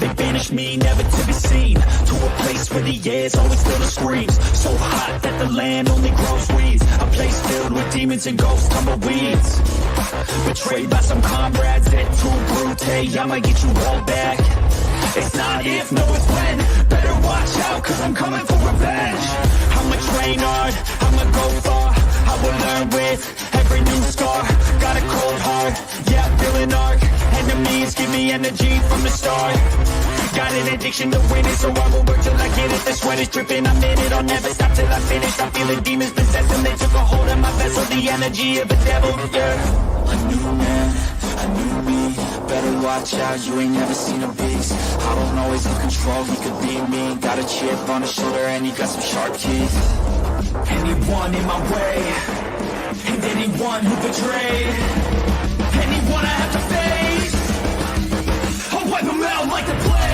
They banished me, never to be seen, to a place where the air's always filled with screams. So hot that the land only grows weeds. A place filled with demons and ghosts, tumbleweeds. Betrayed by some comrades that too brute. I might get you all back. It's not if, no it's when. Better watch out, cause I'm coming for revenge. I'ma train hard, I'ma go far. I will learn with every new scar. Got a cold heart, yeah, feeling arc. Enemies give me energy from the start. Got an addiction to winning, so I will work till I get it. The sweat is dripping, I'm in it, I'll never stop till I finish. I'm feeling demons possessing, they took a hold of my vessel. The energy of a devil, yeah. A new man, a new me. Better watch out, you ain't never seen a beast. I don't always have control, he could be me. Got a chip on his shoulder and he got some sharp teeth. Anyone in my way, and anyone who betrayed, anyone I have to face, I'll wipe them out like the plague.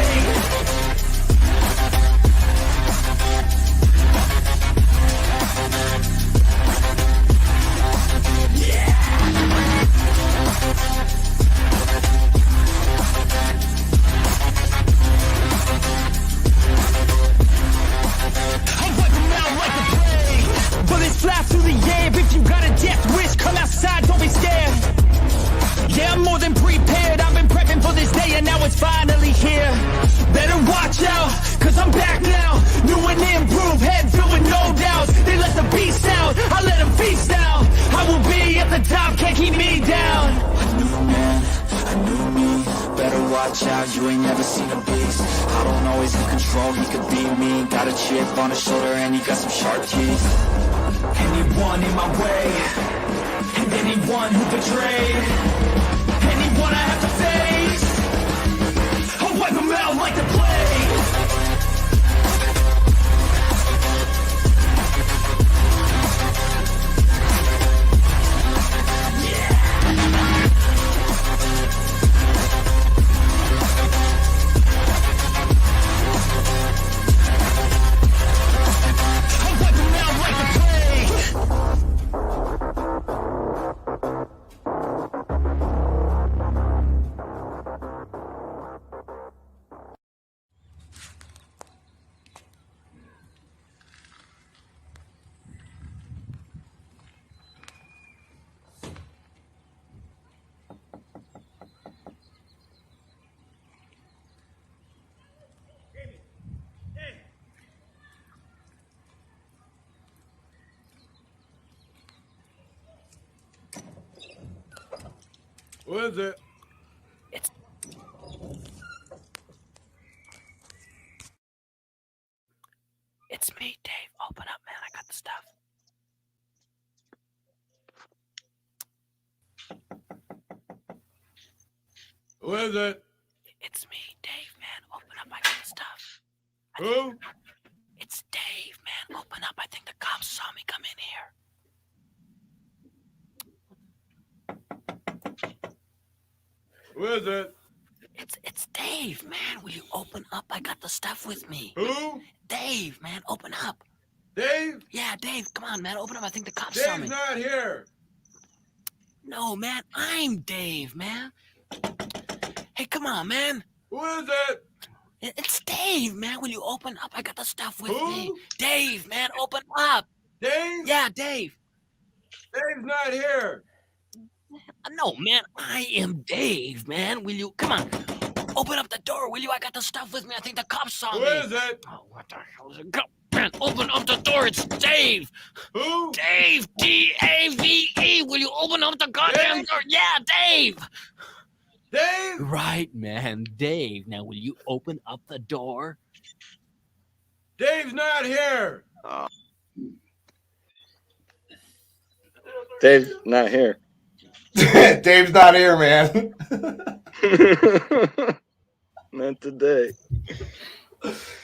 Yeah. I'll wipe them out like the plague. Bullets fly through the air. If you got a death wish, come outside, don't be scared. Yeah, I'm more than prepared. I've been prepping for this day and now it's finally here. Better watch out, cause I'm back now. New and improved, head filled with no doubts. They let the beast out, I let them feast now. I will be at the top, can't keep me down. A new man, a new me. Better watch out, you ain't never seen a beast. I don't always have control, he could be me. Got a chip on his shoulder and he got some sharp teeth. Anyone in my way, and anyone who betrayed, anyone I have to face, I'll wipe them out like the plague. I'll wipe them out like the plague. What is it? It's me, Dave. Open up, man. I got the stuff. What is it? It's me, Dave, man. Open up. I got the stuff. Who? It's Dave, man. Open up. I think the cops saw me come in here. What is it? It's Dave, man. Will you open up? I got the stuff with me. Who? Dave, man. Open up. Dave? Yeah, Dave. Come on, man. Open up. I think the cops saw Dave's me. not here. No, man. I'm Dave, man. Hey, come on, man. Who is it? It's Dave, man. Will you open up? I got the stuff with Who? me. Dave, man. Open up. Dave? Yeah, Dave. Dave's not here. No, man. I am Dave, man. Will you? Come on. Open up the door, will you? I got the stuff with me. I think the cops saw Who me. is it? Oh, what the hell is it? Go, man. Open up the door. It's Dave. Who? Dave. D-A-V-E. Will you open up the goddamn Dave? door? Yeah, Dave. Dave? Right, man. Dave. Now, will you open up the door? Dave's not here. Dave's not here. Dave's not here, man. Not today.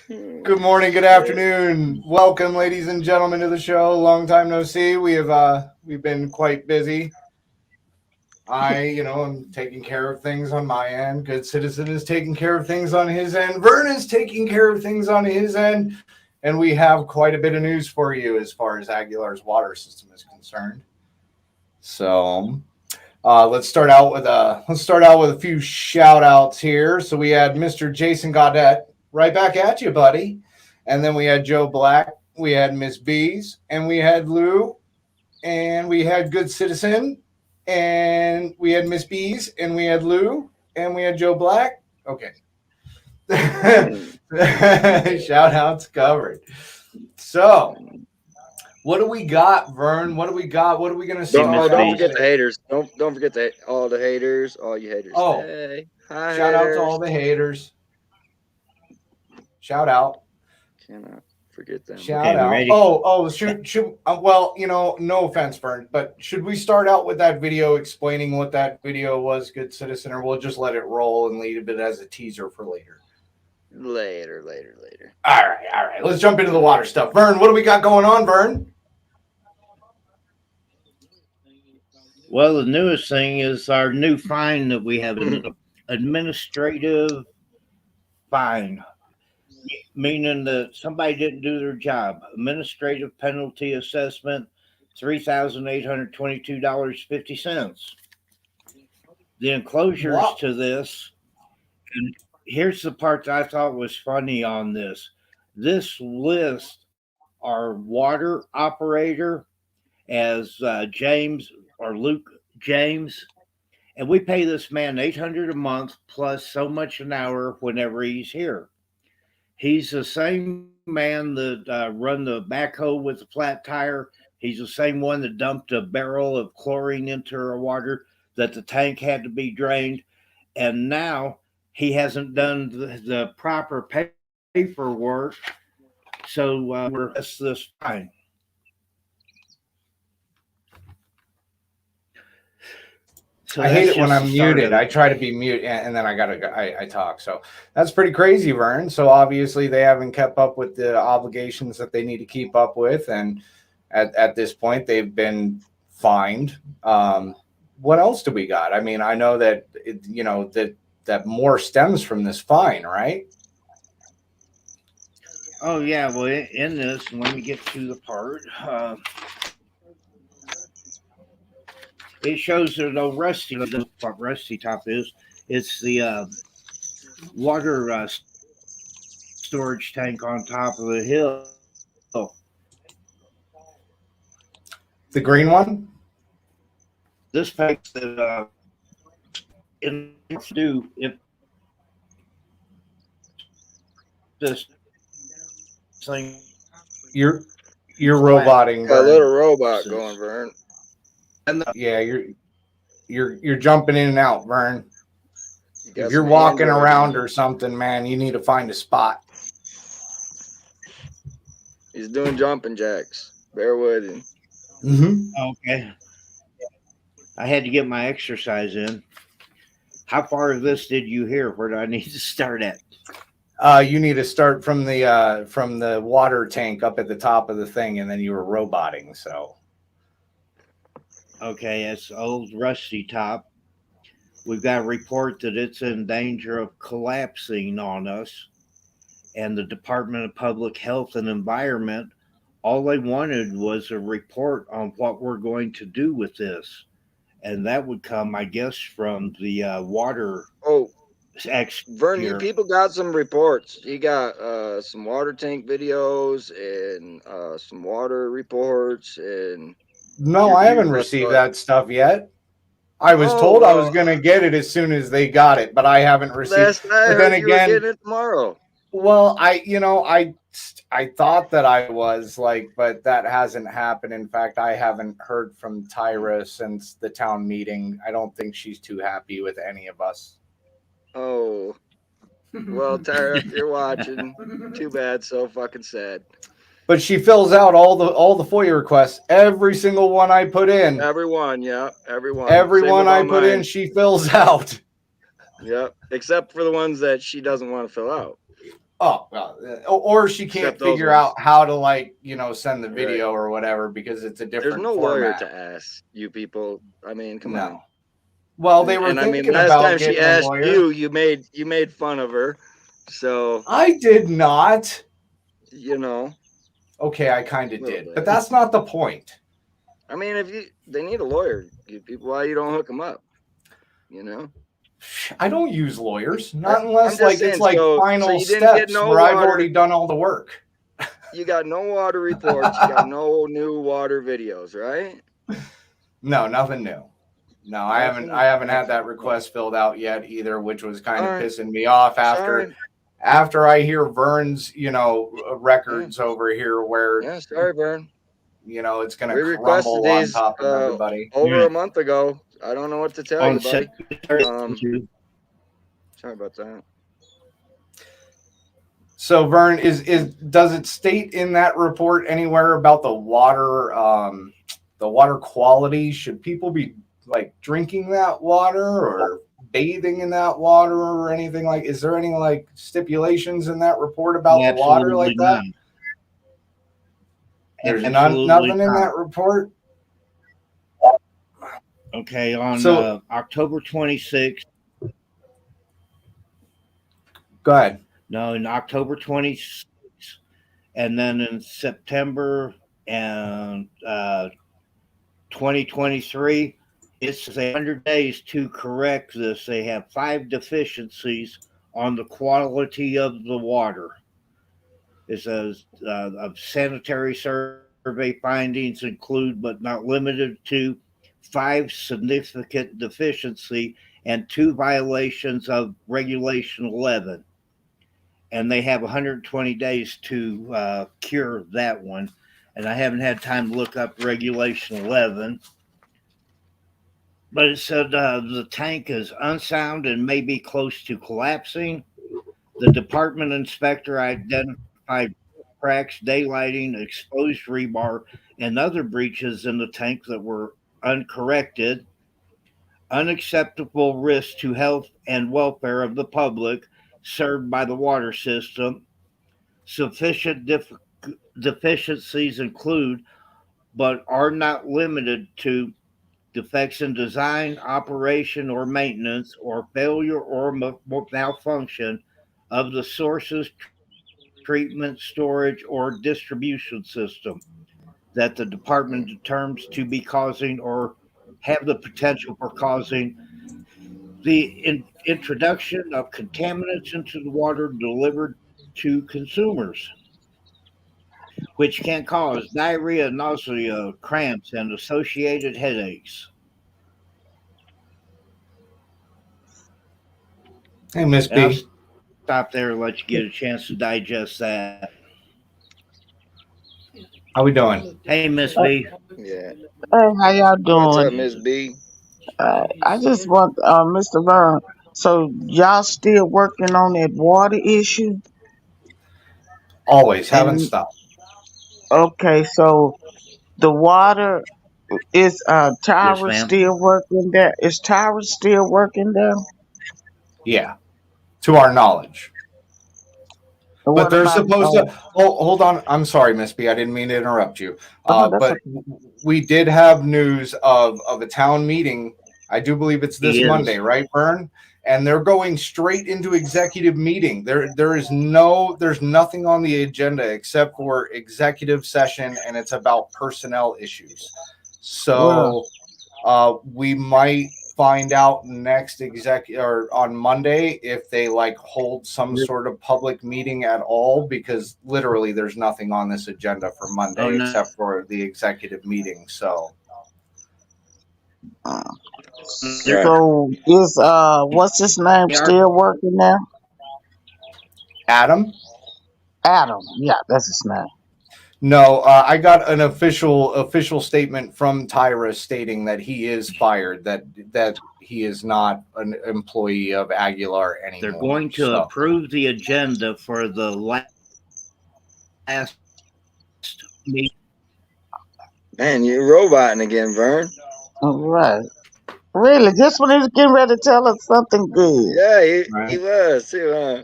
Good morning, good afternoon. Welcome, ladies and gentlemen, to the show. Long time no see. We've been quite busy. I'm taking care of things on my end. Good Citizen is taking care of things on his end. Vernon's taking care of things on his end. and we have quite a bit of news for you as far as Aguilar's water system is concerned. So let's start out with a few shout outs here. So we had Mr. Jason Gaudette, right back at you, buddy. And then we had Joe Black, we had Miss Bees, and we had Lou, and we had Good Citizen, and we had Miss Bees, and we had Lou, and we had Joe Black. Okay. Shout outs covered. So, what do we got, Vern? What do we got? What are we gonna start? Don't forget the haters. Don't forget all the haters, all you haters. Oh, hey, hi, shout haters. out to all the haters. Shout out. Cannot forget them. Shout Okay, we out. ready? Should well, no offense, Vern, but should we start out with that video explaining what that video was, Good Citizen, or we'll just let it roll and leave it as a teaser for later? Later. All right. Let's jump into the water stuff. Vern, what do we got going on, Vern? Well, the newest thing is our new fine that we have, an administrative fine, meaning that somebody didn't do their job. Administrative penalty assessment, $3,822.50. The enclosures Wow. to this, and here's the part that I thought was funny on this. This lists our water operator as James or Luke James, and we pay this man $800 a month plus so much an hour whenever he's here. He's the same man that run the backhoe with the flat tire. He's the same one that dumped a barrel of chlorine into our water that the tank had to be drained, and now he hasn't done the proper paperwork, so we're this fine. So I hate that's it when just I'm the start muted. of it. I try to be mute, and then I talk. So that's pretty crazy, Vern. So obviously they haven't kept up with the obligations that they need to keep up with, and at this point they've been fined. What else do we got? I mean, I know that that more stems from this fine, right? Oh yeah, well in this, let me get to the part. It shows that the Rusty, what Rusty Top is. It's the water storage tank on top of the hill. The green one. This tank that if this thing. You're roboting. Got a Vern. little robot going, Vern. Yeah, you're jumping in and out, Vern. You got If you're some walking Android around in it. or something, man, you need to find a spot. He's doing jumping jacks. Bear with him. Mm-hmm. Okay. I had to get my exercise in. How far of this did you hear? Where do I need to start at? You need to start from the water tank up at the top of the thing, and then you were roboting. So Okay, it's old Rusty Top. We've got a report that it's in danger of collapsing on us. And the Department of Public Health and Environment, all they wanted was a report on what we're going to do with this. And that would come, I guess, from the water Oh, expert. Vern, you people got some reports. You got some water tank videos and some water reports and no, You're- I haven't you're- received that stuff yet. I was Oh, told I was well. going to get it as soon as they got it, but I haven't received. last night I But heard then you were again, getting it tomorrow. well, I thought that I was but that hasn't happened. In fact, I haven't heard from Tyra since the town meeting. I don't think she's too happy with any of us. Oh, well, Tara, if you're watching, too bad. So fucking sad. But she fills out all the FOIA requests. Every single one I put in. Everyone, yeah, everyone. Everyone Same I with put all in, mine. she fills out. Yep, except for the ones that she doesn't want to fill out. Oh, well, or she can't Except those figure ones. out how to send the video or whatever because it's a different There's no lawyer format. to ask you people. I mean, come No. on. Well, they were And I thinking mean, last about time she getting a asked lawyer. you made fun of her. So I did not. you know. Okay, I kind of Little did, bit. but that's not the point. I mean, they need a lawyer. Give people why you don't hook them up. You know. I don't use lawyers, not I'm unless just like saying, it's like so final you didn't get steps no where I've water. already done all the work. You got no water reports. You got no new water videos, right? No, nothing new. No, I haven't had that request filled out yet either, which was kind of All right. pissing me off Sorry. after I hear Vern's, records over here where, Yeah, sorry, Vern. it's going We to requested crumble on these top of everybody. over a month ago. I don't know what to tell you, On buddy. September, Sorry about that. So Vern, does it state in that report anywhere about the water quality? Should people be like drinking that water or bathing in that water or anything like? Is there any like stipulations in that report about the water like that? Not. There's Absolutely nothing in not. that report. Okay, on So- October 26th. Go ahead. No, in October 26th, and then in September and 2023, it's 100 days to correct this. They have 5 deficiencies on the quality of the water. It says of sanitary survey findings include, but not limited to, 5 significant deficiency and 2 violations of Regulation 11. And they have 120 days to cure that one. And I haven't had time to look up Regulation 11. But it said the tank is unsound and may be close to collapsing. The department inspector identified cracks, daylighting, exposed rebar, and other breaches in the tank that were uncorrected. Unacceptable risk to health and welfare of the public served by the water system. Sufficient deficiencies include, but are not limited to, defects in design, operation, or maintenance, or failure or malfunction of the sources, treatment, storage, or distribution system that the department determines to be causing or have the potential for causing the introduction of contaminants into the water delivered to consumers, which can cause diarrhea, nausea, cramps, and associated headaches. Hey, Miss And I'll B. stop there and let you get a chance to digest that. How we doing? Hey, Miss B. Yeah. Hey, how y'all What's up, doing? Miss B? I just want, Mr. Vern, so y'all still working on that water issue? Always haven't And stopped. okay, so the water is Yes, Tyra ma'am. still working there? Is Tyra still working there? Yeah, to our knowledge. And But what they're about supposed to. Hold on. I'm sorry, Miss B. I didn't mean to interrupt you. that's But okay. we did have news of a town meeting. I do believe it's this Yes. Monday, right, Vern? And they're going straight into executive meeting. There's nothing on the agenda except for executive session, and it's about personnel issues. So we might find out next or on Monday if they like hold some sort of public meeting at all, because literally there's nothing on this agenda for Monday Oh, no. except for the executive meeting. So Uh, There- so is what's his name Yeah. still working there? Adam, Adam. Yeah, that's his name. no, I got an official statement from Tyra stating that he is fired, that he is not an employee of Aguilar anymore. They're going to So, approve the agenda for the last meeting. Man, you're roboting again, Vern. All right. Really? Just when he was getting ready to tell us something good. Yeah, he Right. was too, huh?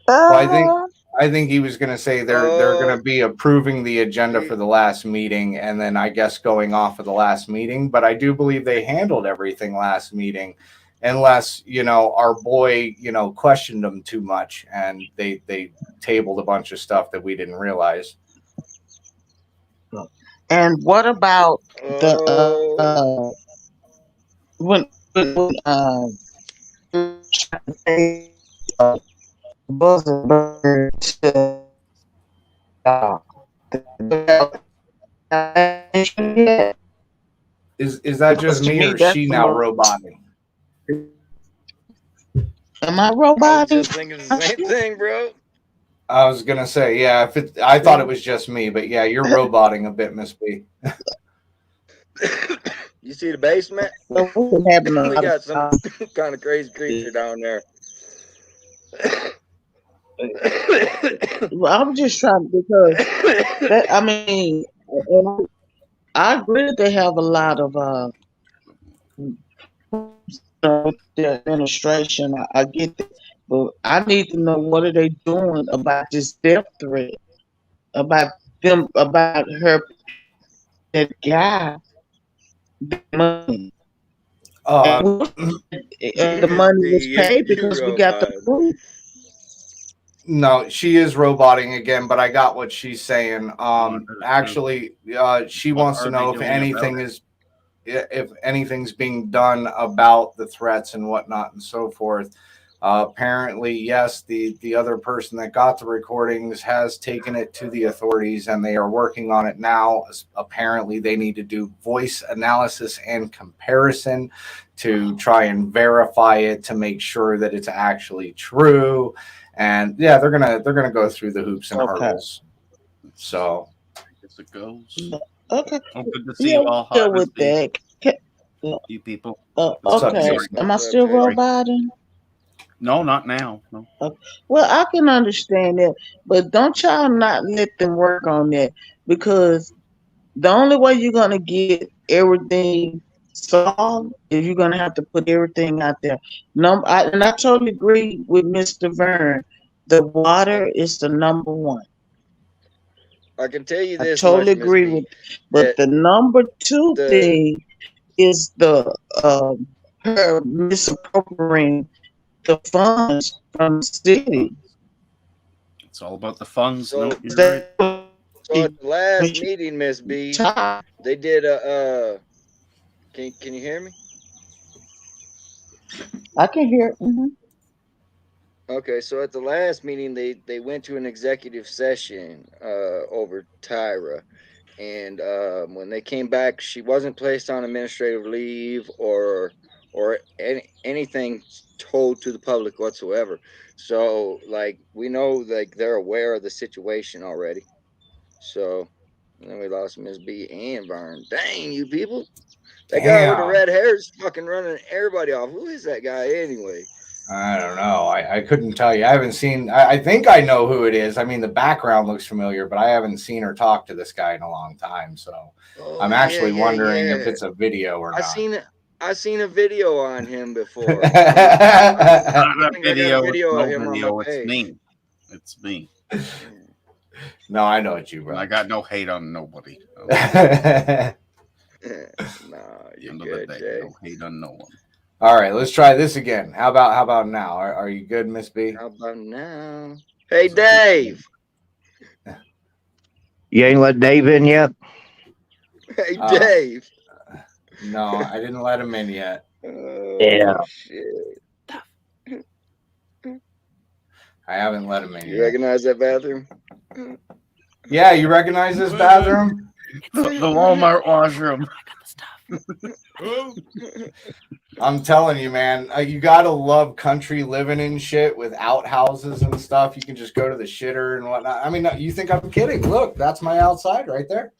Well, I think he was going to say they're going Oh. to be approving the agenda for the last meeting, and then I guess going off of the last meeting. But I do believe they handled everything last meeting, unless, you know, our boy, you know, questioned them too much and they tabled a bunch of stuff that we didn't realize. And what about the Oh, when buzzer to Is that just to me, me or is that's she the now most. roboting? Am I I was roboting? just thinking the same thing, bro. I was gonna say, yeah, if it, I thought it was just me, but yeah, you're roboting a bit, Miss B. You see the basement? Well, we've been having a We lot got some of kind of crazy creature down there. well, I'm just trying because that I mean, I agree that they have a lot of the administration. I get that, but I need to know what are they doing about this death threat, about them, about her, that guy, the money, Uh, and the money was paid you because we got the robot. proof. no, she is roboting again, but I got what she's saying. Actually, she What wants to are know they if doing about anything it? is, if anything's being done about the threats and whatnot and so forth. Apparently, yes, the other person that got the recordings has taken it to the authorities and they are working on it now. Apparently, they need to do voice analysis and comparison to try and verify it to make sure that it's actually true. And yeah, they're gonna go through the hoops and Okay. hurdles. So As it goes. Okay, Oh, good to see yeah, you all. we'll Hi, deal Miss with B. that. You people. what's up, Okay, Jason? am I What's up, still Jay? roboting? No, not now. No. Well, I can understand that, but don't y'all not let them work on that because the only way you're gonna get everything solved is you're gonna have to put everything out there. And I totally agree with Mr. Vern. The water is the number one. I can tell you I this totally much, Miss agree B, with, but that the number two the thing is the her misappropriating the funds from the city. It's all about the funds. No, so you're right. so at the last When she meeting, Miss B, retired. they did a can you hear me? I can hear. Okay, so at the last meeting, they went to an executive session over Tyra, and when they came back, she wasn't placed on administrative leave or anything told to the public whatsoever. So like we know, like they're aware of the situation already. So and then we lost Miss B and Vern. Dang, you people! That guy with the Damn. red hair is fucking running everybody off. Who is that guy anyway? I don't know. I couldn't tell you. I haven't seen. I think I know who it is. I mean, the background looks familiar, but I haven't seen or talked to this guy in a long time. So Oh, I'm yeah, actually yeah, wondering if yeah. it's a video or I not. seen a video on him before. Not I a think I got a video. It's video no of him on my video. It's page. me. It's me. No, I know it's you, And I bro. got no hate on nobody. Nah, you're End of the good, day, Jay. no hate on no one. All right, let's try this again. How about now? Are you good, Miss B? How about now? Hey, Dave. You ain't let Dave in yet? Hey, Dave. No, I didn't let him in yet. Oh, Yeah. shit. I haven't let him in You yet. recognize that bathroom? Yeah, you recognize this bathroom? The Walmart washroom. Who? I'm telling you, man, you gotta love country living and shit with outhouses and stuff. You can just go to the shitter and whatnot. I mean, you think I'm kidding? Look, that's my outside right there.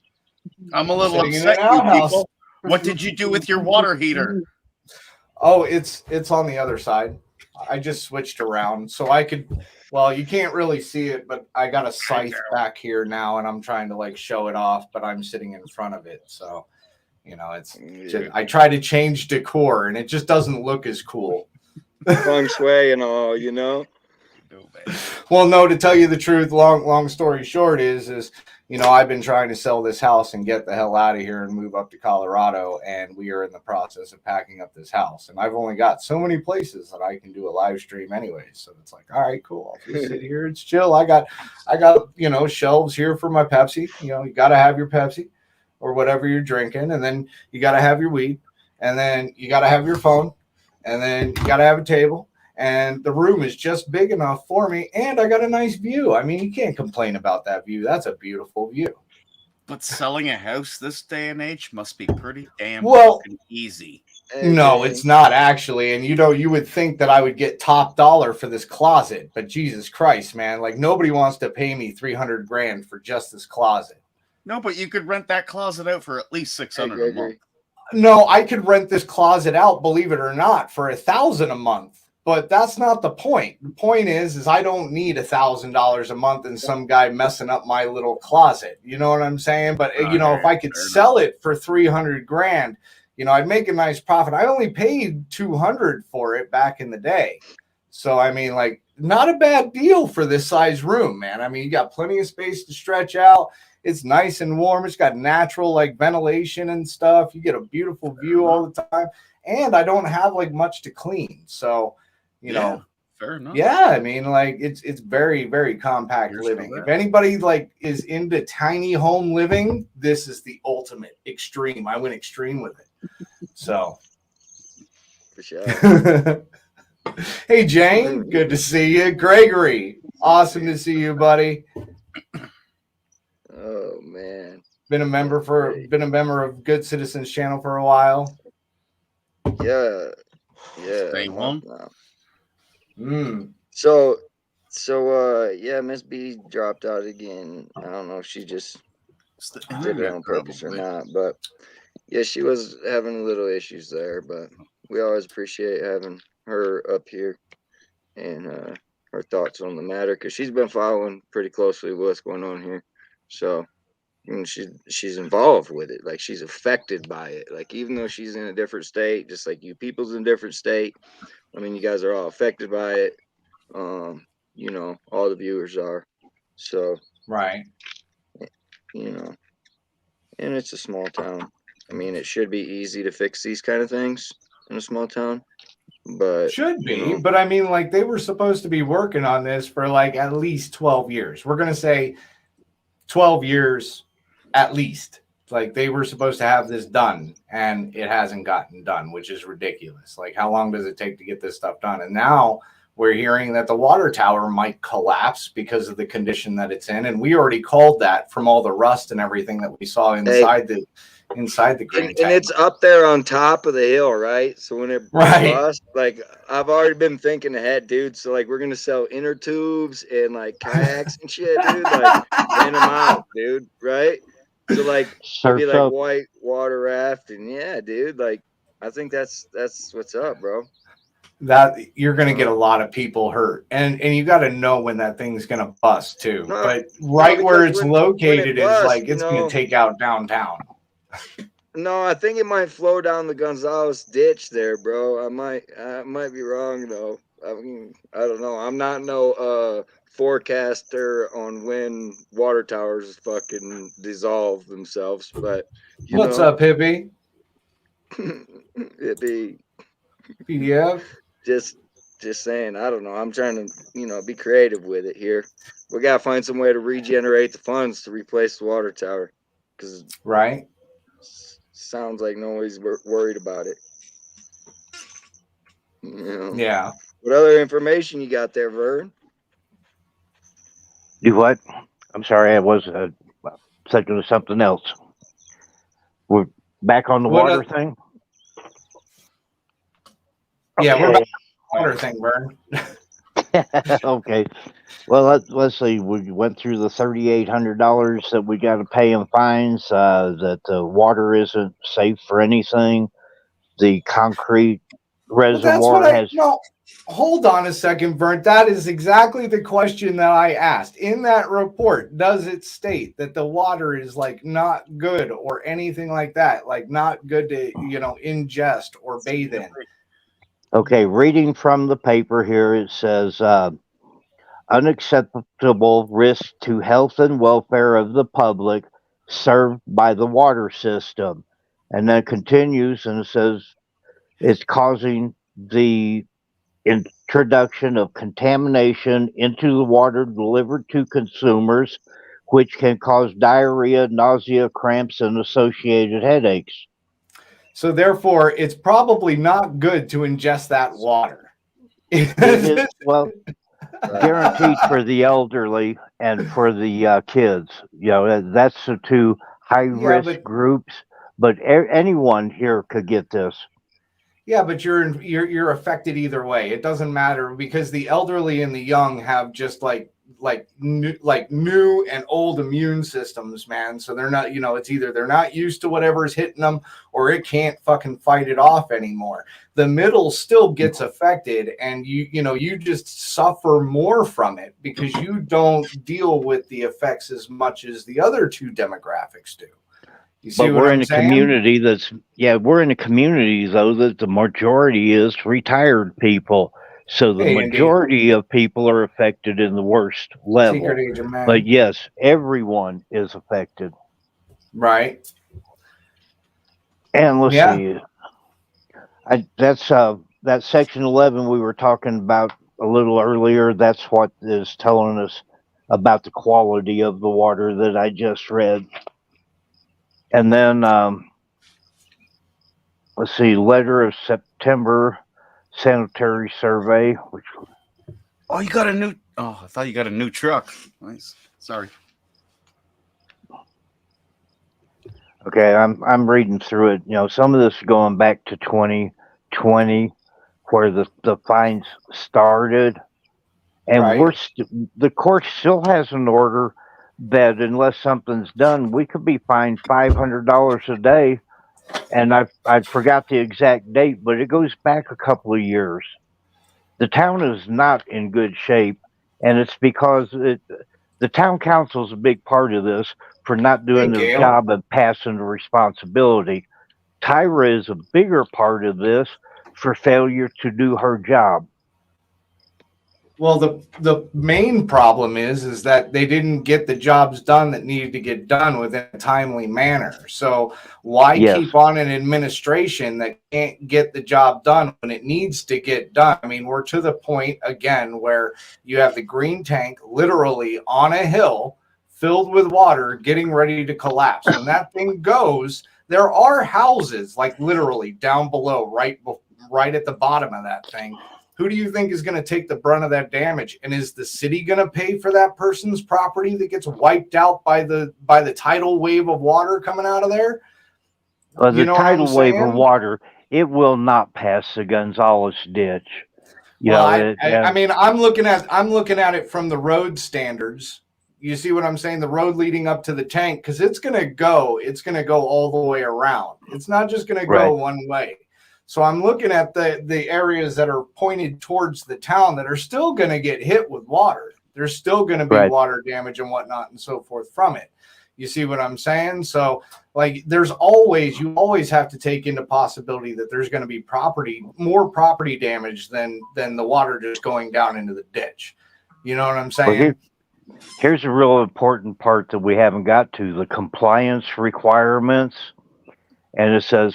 I'm a little Sitting in upset, an you outhouse. people. What did you do with your water heater? Oh, it's on the other side. I just switched around so I could. Well, you can't really see it, but I got a scythe back here now, and I'm trying to like show it off, but I'm sitting in front of it, so you know it's. Just, I try to change decor, and it just doesn't look as cool. Feng shui and all, you know. Well, no, to tell you the truth, long story short is I've been trying to sell this house and get the hell out of here and move up to Colorado, and we are in the process of packing up this house. And I've only got so many places that I can do a live stream anyway. So it's like, all right, cool. I'll just sit here. It's chill. I got, shelves here for my Pepsi. You got to have your Pepsi or whatever you're drinking. And then you got to have your weed. And then you got to have your phone. And then you got to have a table. And the room is just big enough for me. And I got a nice view. I mean, you can't complain about that view. That's a beautiful view. But selling a house this day and age must be pretty damn easy. No, it's not actually. And you would think that I would get top dollar for this closet, but Jesus Christ, man, like nobody wants to pay me $300,000 for just this closet. No, but you could rent that closet out for at least $600 a month. No, I could rent this closet out, believe it or not, for $1,000 a month. But that's not the point. The point is I don't need $1,000 a month and some guy messing up my little closet. You know what I'm saying? But if I could sell it for $300,000, I'd make a nice profit. I only paid $200 for it back in the day. So I mean, like, not a bad deal for this size room, man. I mean, you got plenty of space to stretch out. It's nice and warm. It's got natural like ventilation and stuff. You get a beautiful view all the time. And I don't have like much to clean. So fair enough. Yeah, I mean, like it's very, very compact living. If anybody like is into tiny home living, this is the ultimate extreme. I went extreme with it. So for sure. Hey Jane, good to see you. Gregory, awesome to see you, buddy. Oh man. Been a member of Good Citizens channel for a while. Yeah. Stay home. So Miss B dropped out again. I don't know if she just did it on purpose or not, but yeah, she was having little issues there, but we always appreciate having her up here and her thoughts on the matter, because she's been following pretty closely what's going on here. So she's involved with it, like she's affected by it, like even though she's in a different state, just like you people's in a different state. I mean, you guys are all affected by it. All the viewers are. So right. And it's a small town. I mean, it should be easy to fix these kind of things in a small town. But should be, but I mean, like they were supposed to be working on this for like at least 12 years. We're gonna say 12 years at least. Like they were supposed to have this done and it hasn't gotten done, which is ridiculous. Like how long does it take to get this stuff done? And now we're hearing that the water tower might collapse because of the condition that it's in. And we already called that from all the rust and everything that we saw inside the green tank. And it's up there on top of the hill, right? So when it busts, like I've already been thinking ahead, dude. So like we're gonna sell inner tubes and like kayaks and shit, dude. Like rent them out, dude, right? So like be like white water rafting. Yeah, dude. Like I think that's what's up, bro. That you're gonna get a lot of people hurt. And you gotta know when that thing's gonna bust too. But where it's located is like it's gonna take out downtown. No, I think it might flow down the Gonzales ditch there, bro. I might be wrong though. I mean, I don't know. I'm not no forecaster on when water towers fucking dissolve themselves, but what's up, Hippie? Hippie. PDF. Just saying. I don't know. I'm trying to be creative with it here. We gotta find some way to regenerate the funds to replace the water tower, because sounds like nobody's worried about it. Yeah. What other information you got there, Vern? Do what? I'm sorry, I was thinking of something else. We're back on the water thing? Yeah, we're back on the water thing, Vern. Okay. Well, let's see. We went through the $3,800 that we got to pay in fines, that the water isn't safe for anything. The concrete reservoir has... No, hold on a second, Vern. That is exactly the question that I asked. In that report, does it state that the water is like not good or anything like that? Like not good to, ingest or bathe in? Okay, reading from the paper here, it says unacceptable risk to health and welfare of the public served by the water system. And then continues and it says it's causing the introduction of contamination into the water delivered to consumers, which can cause diarrhea, nausea, cramps, and associated headaches. So therefore, it's probably not good to ingest that water. It is, well, guaranteed for the elderly and for the kids. You know, that's the two high-risk groups, but anyone here could get this. Yeah, but you're affected either way. It doesn't matter because the elderly and the young have just like new and old immune systems, man. So they're not, it's either they're not used to whatever's hitting them or it can't fucking fight it off anymore. The middle still gets affected and you just suffer more from it because you don't deal with the effects as much as the other two demographics do. But we're in a community we're in a community though that the majority is retired people. So the majority of people are affected in the worst level. But yes, everyone is affected. Right. And let's see. That section 11 we were talking about a little earlier. That's what is telling us about the quality of the water that I just read. And then, let's see, letter of September sanitary survey. Oh, you got a new. Oh, I thought you got a new truck. Nice. Sorry. Okay, I'm reading through it. Some of this is going back to 2020, where the fines started, and the court still has an order that unless something's done, we could be fined $500 a day. And I forgot the exact date, but it goes back a couple of years. The town is not in good shape, and it's because the town council is a big part of this for not doing their job of passing the responsibility. Tyra is a bigger part of this for failure to do her job. Well, the main problem is that they didn't get the jobs done that needed to get done within a timely manner. So why keep on an administration that can't get the job done when it needs to get done? I mean, we're to the point again where you have the green tank literally on a hill filled with water getting ready to collapse. When that thing goes, there are houses like literally down below, right at the bottom of that thing. Who do you think is going to take the brunt of that damage? And is the city going to pay for that person's property that gets wiped out by the tidal wave of water coming out of there? Well, the tidal wave of water, it will not pass the Gonzales ditch. I mean, I'm looking at it from the road standards. You see what I'm saying? The road leading up to the tank, because it's going to go all the way around. It's not just going to go one way. So I'm looking at the areas that are pointed towards the town that are still going to get hit with water. There's still going to be water damage and whatnot and so forth from it. You see what I'm saying? So like you always have to take into possibility that there's going to be more property damage than the water just going down into the ditch. You know what I'm saying? Well, here's a real important part that we haven't got to, the compliance requirements. And it says,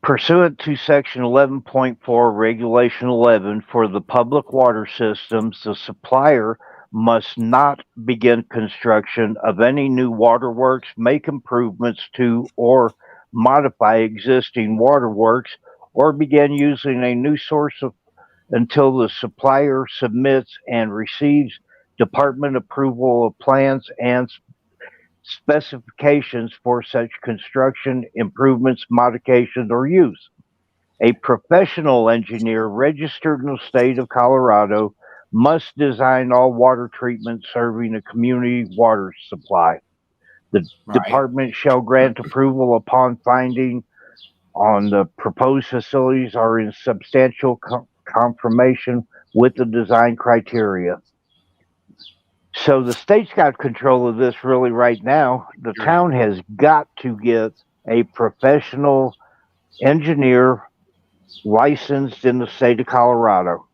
pursuant to Section 11.4, Regulation 11, for the public water systems, the supplier must not begin construction of any new waterworks, make improvements to or modify existing waterworks, or begin using a new source until the supplier submits and receives department approval of plans and specifications for such construction, improvements, modifications, or use. A professional engineer registered in the state of Colorado must design all water treatment serving a community water supply. The department shall grant approval upon finding on the proposed facilities are in substantial confirmation with the design criteria. So the state's got control of this really right now. The town has got to get a professional engineer licensed in the state of Colorado.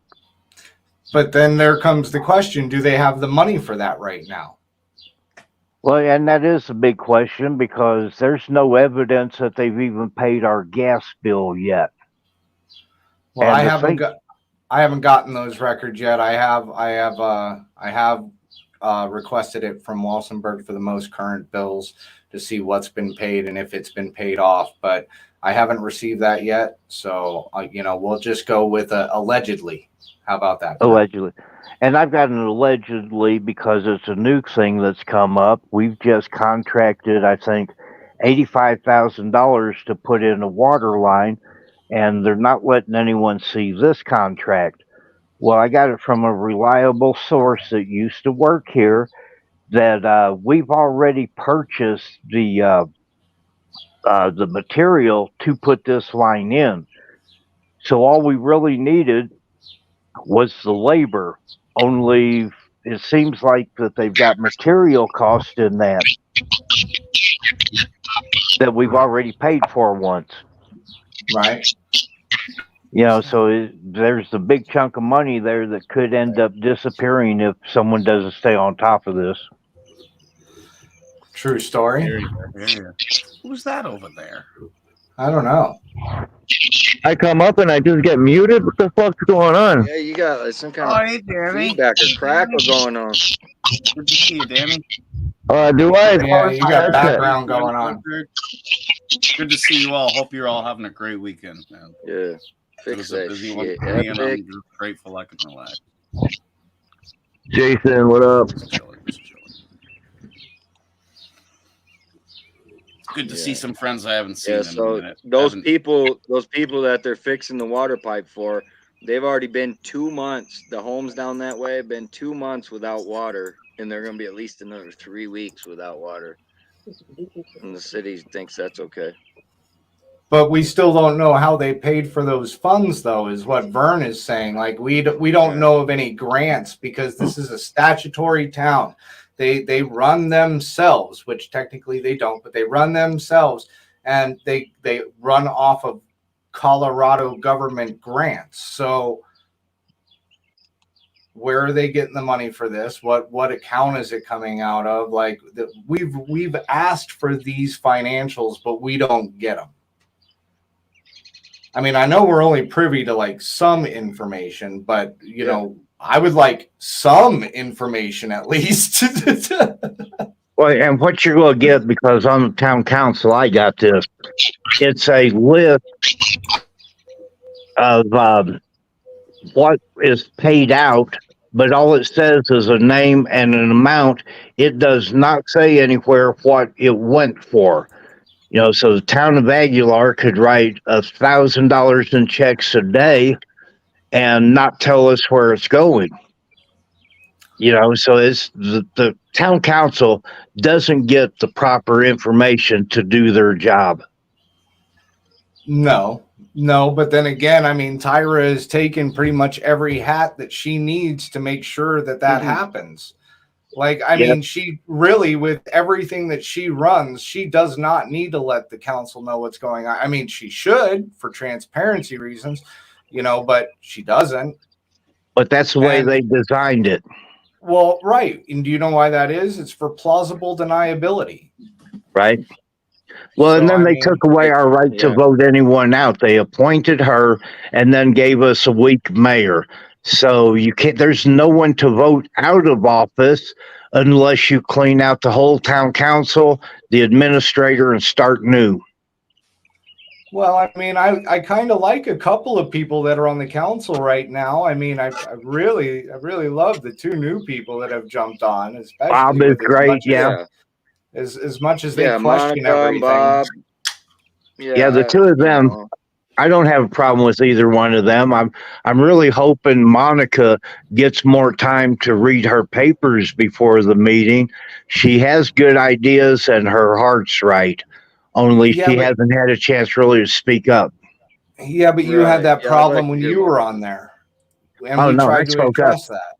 But then there comes the question, do they have the money for that right now? Well, and that is a big question because there's no evidence that they've even paid our gas bill yet. Well, And I the haven't thing- I haven't gotten those records yet. I have requested it from Walsenburg for the most current bills to see what's been paid and if it's been paid off, but I haven't received that yet. So, we'll just go with allegedly. How about that? Allegedly. And I've got an allegedly because it's a new thing that's come up. We've just contracted, I think, $85,000 to put in a water line, and they're not letting anyone see this contract. Well, I got it from a reliable source that used to work here that we've already purchased the material to put this line in. So all we really needed was the labor. Only it seems like that they've got material cost in that we've already paid for once. Right. So there's a big chunk of money there that could end up disappearing if someone doesn't stay on top of this. True story. Who's that over there? I don't know. I come up and I just get muted. What the fuck's going on? Yeah, you got some kind Oh, of hey, Danny. feedback or crackle going on. Good to see you, Danny. Do I? Yeah, you got Okay. background going on. Good to see you all. Hope you're all having a great weekend, man. Yeah, It fix was a that busy one shit. for me, and Epic. I'm just grateful I can relax. Jason, what up? Just chilling. Good to see Yeah. some friends I haven't seen Yeah, in a so minute. those Haven't- people that they're fixing the water pipe for, they've already been 2 months. The homes down that way have been 2 months without water, and they're gonna be at least another 3 weeks without water. And the city thinks that's okay. But we still don't know how they paid for those funds, though, is what Vern is saying. Like we don't know of any grants because this is a statutory town. They run themselves, which technically they don't, but they run themselves, and they run off of Colorado government grants. So where are they getting the money for this? What account is it coming out of? Like we've asked for these financials, but we don't get them. I mean, I know we're only privy to like some information, but I would like some information at least. Well, and what you're going to get, because on the town council, I got this. It's a list of what is paid out, but all it says is a name and an amount. It does not say anywhere what it went for. So the town of Aguilar could write $1,000 in checks a day and not tell us where it's going. So it's the town council doesn't get the proper information to do their job. No, but then again, I mean, Tyra has taken pretty much every hat that she needs to make sure that happens. Like, I mean, she really, with everything that she runs, she does not need to let the council know what's going on. I mean, she should for transparency reasons, but she doesn't. But that's the way they designed it. Well, right. And do you know why that is? It's for plausible deniability. Right. Well, and then they took away our right to vote anyone out. They appointed her and then gave us a weak mayor. So there's no one to vote out of office unless you clean out the whole town council, the administrator, and start new. Well, I mean, I kind of like a couple of people that are on the council right now. I mean, I really love the 2 new people that have jumped on, especially Bob is great, as much as they question Monica, everything. Bob. Yeah, the 2 of them. I don't have a problem with either one of them. I'm really hoping Monica gets more time to read her papers before the meeting. She has good ideas and her heart's right. Only she hasn't had a chance really to speak up. Yeah, but you had that problem when you were on there. And we tried to address that.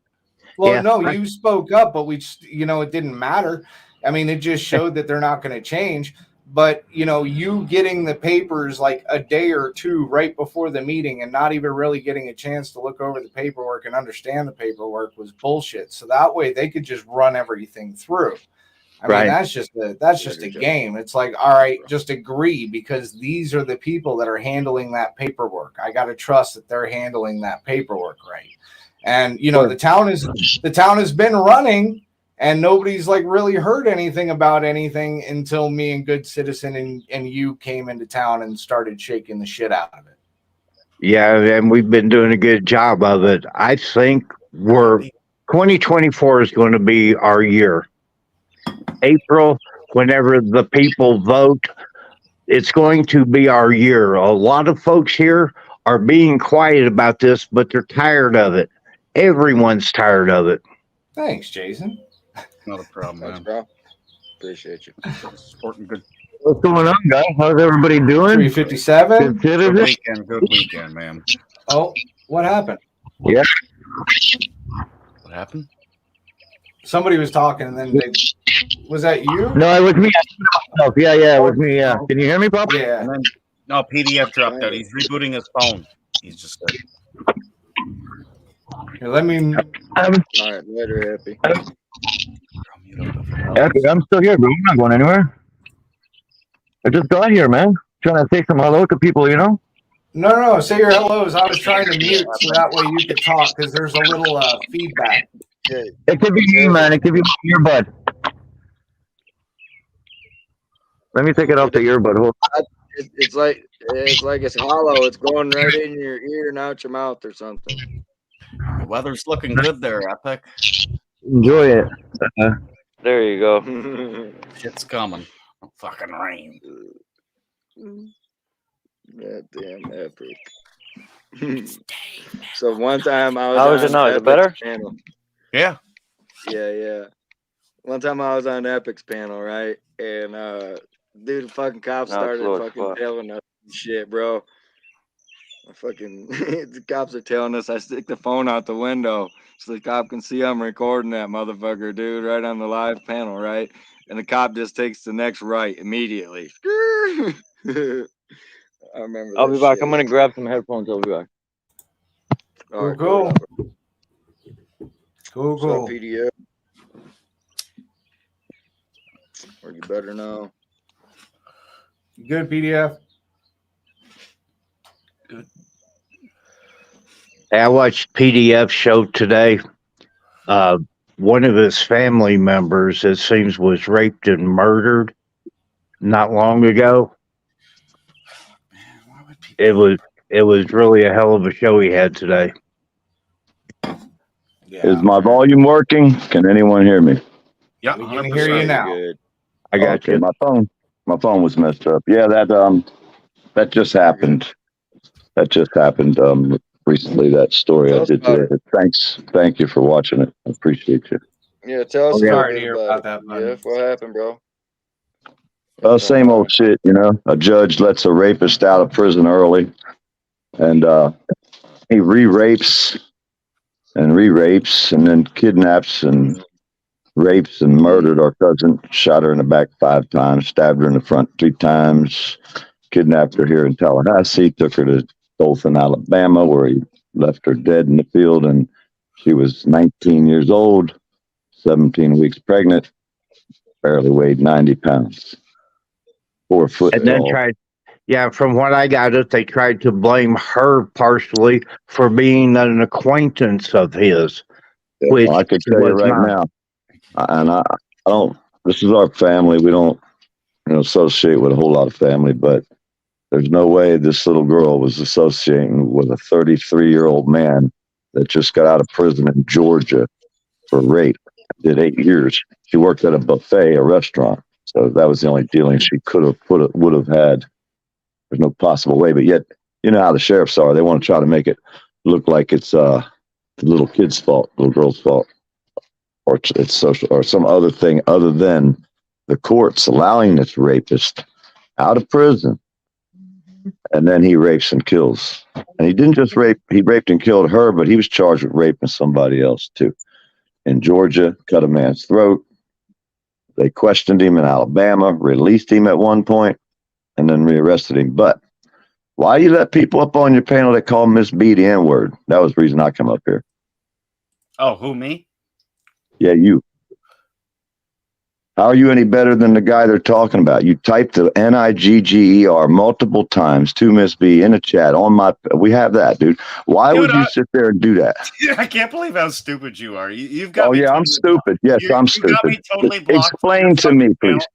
Well, no, you spoke up, but it didn't matter. I mean, it just showed that they're not going to change. But, you getting the papers like a day or two right before the meeting and not even really getting a chance to look over the paperwork and understand the paperwork was bullshit. So that way they could just run everything through. I mean, that's just a game. It's like, all right, just agree, because these are the people that are handling that paperwork. I got to trust that they're handling that paperwork right. And, the town has been running, and nobody's like really heard anything about anything until me and Good Citizen and you came into town and started shaking the shit out of it. Yeah, and we've been doing a good job of it. I think 2024 is going to be our year. April, whenever the people vote, it's going to be our year. A lot of folks here are being quiet about this, but they're tired of it. Everyone's tired of it. Thanks, Jason. Not a problem, man. Bro. Appreciate you. Supporting good. What's going on, guys? How's everybody doing? 357. Good weekend, man. Oh, what happened? Yeah. What happened? Somebody was talking, and then was that you? No, it was me. Yeah, it was me. Yeah. Can you hear me, Pop? Yeah. And then, no, PDF dropped out. He's rebooting his phone. He's just Here, let me. All right, later, Happy. Happy, I'm still here, bro. I'm not going anywhere. I just got here, man. Trying to say some hello to people, No. Say your hellos. I was trying to mute so that way you could talk, because there's a little feedback. It could be me, man. It could be my earbud. Let me take it off the earbud. Hold on. It's like it's hollow. It's going right in your ear and out your mouth or something. The weather's looking good there, Epic. Enjoy it. There you go. Shit's coming. Fucking rain. Goddamn Epic. So one time I was How is it now? Is it better? Panel. Yeah. Yeah. One time I was on Epic's panel, right? And dude, the fucking cops started fucking telling us shit, bro. The cops are telling us I stick the phone out the window so the cop can see I'm recording that motherfucker, dude, right on the live panel, right? And the cop just takes the next right immediately. I remember. I'll be back. I'm gonna grab some headphones. I'll be back. All right, Cool. So PDF. Or you better know. Good, PDF. Good. I watched PDF show today. One of his family members, it seems, was raped and murdered not long ago. It was really a hell of a show he had today. Yeah. Is my volume working? Can anyone hear me? Yeah, We can hear you now. Good. I got you. My phone was messed up. Yeah, that just happened. That just happened recently. That story I did today. Thank you for watching it. I appreciate you. Yeah, tell us Sorry to a hear bit about about that, it. man. Yeah, what happened, bro? Same old shit, A judge lets a rapist out of prison early, and he re-rapes and then kidnaps and rapes and murdered our cousin. Shot her in the back 5 times, stabbed her in the front 3 times, kidnapped her here in Tallahassee, took her to Dothan, Alabama, where he left her dead in the field, and she was 19 years old, 17 weeks pregnant, barely weighed 90 pounds. 4 foot And then tall. from what I gathered, they tried to blame her partially for being an acquaintance of his. Which I can tell you was right not. now, and I don't, this is our family. We don't, associate with a whole lot of family, but there's no way this little girl was associating with a 33-year-old man that just got out of prison in Georgia for rape. Did 8 years. She worked at a buffet, a restaurant. So that was the only dealing she would have had. There's no possible way, but yet, you know how the sheriffs are. They want to try to make it look like it's the little kid's fault, little girl's fault, or it's social or some other thing other than the courts allowing this rapist out of prison. And then he rapes and kills. And he didn't just rape, he raped and killed her, but he was charged with raping somebody else too. In Georgia, cut a man's throat, They questioned him in Alabama, released him at one point, and then rearrested him. But why you let people up on your panel that call Miss B the N-word? That was the reason I come up here. Oh, who, me? Yeah, you. How are you any better than the guy they're talking about? You typed the Nigger multiple times to Miss B in the chat on my. We have that, dude. Why would you sit there and do that? I can't believe how stupid you are. You've got. Oh me yeah, I'm stupid. Yes, you, I'm you got me stupid. totally blocked. Explain to me, please.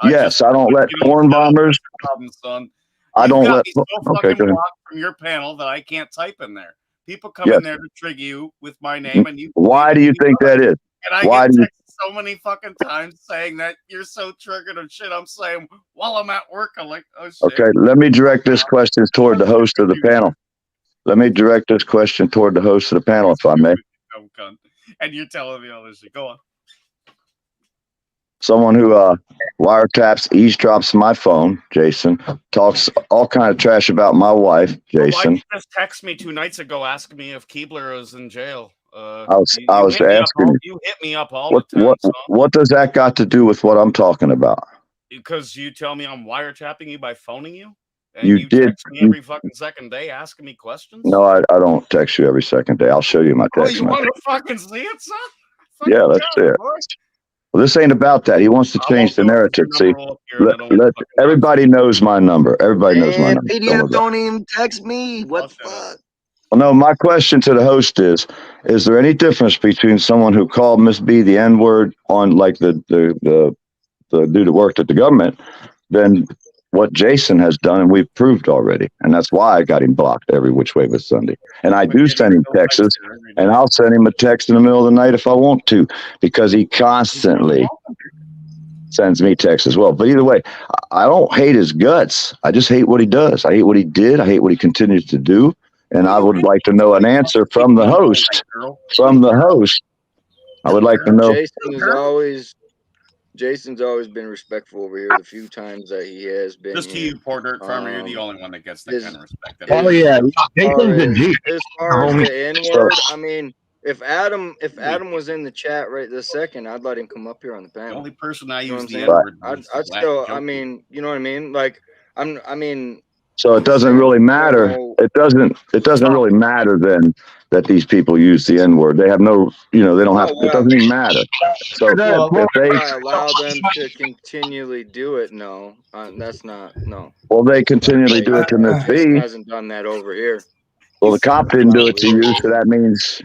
Yes, I don't let corn bombers. Problem, son. I don't let. Me so Okay, fucking go ahead. blocked from your panel that I can't type in there. People come in there to trigger you with my name, and you. Why do you think that is? And I Why get do you? texted so many fucking times saying that you're so triggered and shit. I'm saying while I'm at work, I'm like, oh shit. Okay, let me direct this question toward the host of the panel. Let me direct this question toward the host of the panel, if I may. And you're telling me all this shit. Go on. Someone who wiretaps, eavesdrops my phone, Jason, talks all kind of trash about my wife, Why'd Jason. you just text me 2 nights ago asking me if Keebler was in jail? I was asking you hit me up all the time. What does that got to do with what I'm talking about? Because you tell me I'm wiretapping you by phoning you? And You did. text me every fucking second day asking me questions? No, I don't text you every second day. I'll show you my text you want message. to fucking see it, son? Yeah, let's see it. Well, this ain't about that. He wants to change the narrative. See, let everybody knows my number. Everybody knows my number. PDF don't even text me. What the fuck? Well, no, my question to the host is there any difference between someone who called Miss B the N-word on like the dude that worked at the government than what Jason has done, and we've proved already. And that's why I got him blocked every which way but Sunday. And I do send him texts, and I'll send him a text in the middle of the night if I want to, because he constantly sends me texts as well. But either way, I don't hate his guts. I just hate what he does. I hate what he did. I hate what he continues to do. And I would like to know an answer from the host. From the host, I would like to know. Jason's always been respectful over here. The few times that he has been. Just to you, Poor Dirt Farmer, you're the only one that gets that kind of respect. Oh yeah, Jason's a G. As far as the N-word, I mean, if Adam was in the chat right this second, I'd let him come up here on the panel. The only person I use the N-word. I'd still. I mean, you know what I mean? Like, I mean. So it doesn't really matter. It doesn't really matter then that these people use the N-word. They have no, they don't have. It doesn't even matter. So if they allow them to continually do it, no, that's not no. Well, they continually do it to Miss B. Hasn't done that over here. Well, the cop didn't do it to you, so that means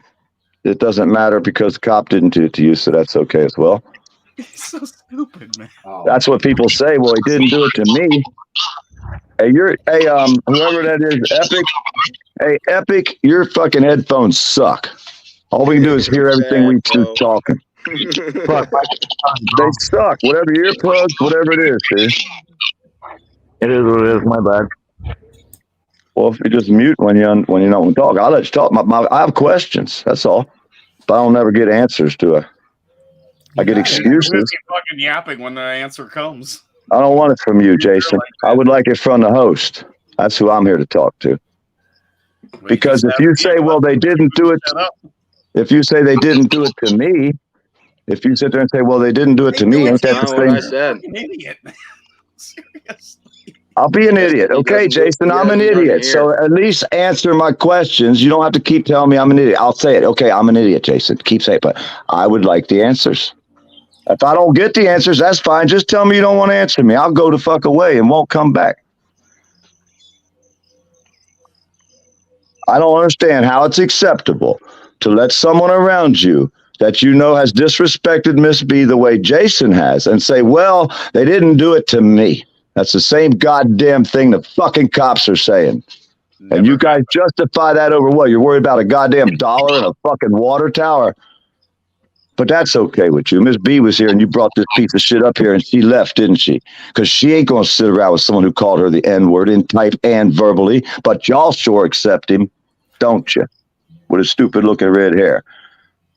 it doesn't matter because the cop didn't do it to you, so that's okay as well. He's so stupid, man. That's what people say. Well, he didn't do it to me. Hey, whoever that is, Epic. Hey, Epic, your fucking headphones suck. All we can do is hear everything we keep talking. Fuck, they suck. Whatever earplugs, whatever it is, dude. It is what it is. My bad. Well, if you just mute when you don't want to talk, I'll let you talk. I have questions. That's all. But I don't ever get answers to it. I get excuses. Fucking yapping when the answer comes. I don't want it from you, Jason. I would like it from the host. That's who I'm here to talk to. Because if you say, well, they didn't do it, if you say they didn't do it to me, if you sit there and say, well, they didn't do it to me, ain't that the same? I'll be an idiot. Okay, Jason, I'm an idiot. So at least answer my questions. You don't have to keep telling me I'm an idiot. I'll say it. Okay, I'm an idiot, Jason. Keep saying it, but I would like the answers. If I don't get the answers, that's fine. Just tell me you don't want to answer me. I'll go the fuck away and won't come back. I don't understand how it's acceptable to let someone around you that you know has disrespected Miss B the way Jason has and say, well, they didn't do it to me. That's the same goddamn thing the fucking cops are saying. And you guys justify that over what? You're worried about a goddamn dollar and a fucking water tower? But that's okay with you. Miss B was here and you brought this piece of shit up here and she left, didn't she? Because she ain't going to sit around with someone who called her the N-word in type and verbally. But y'all sure accept him, don't you? With his stupid looking red hair.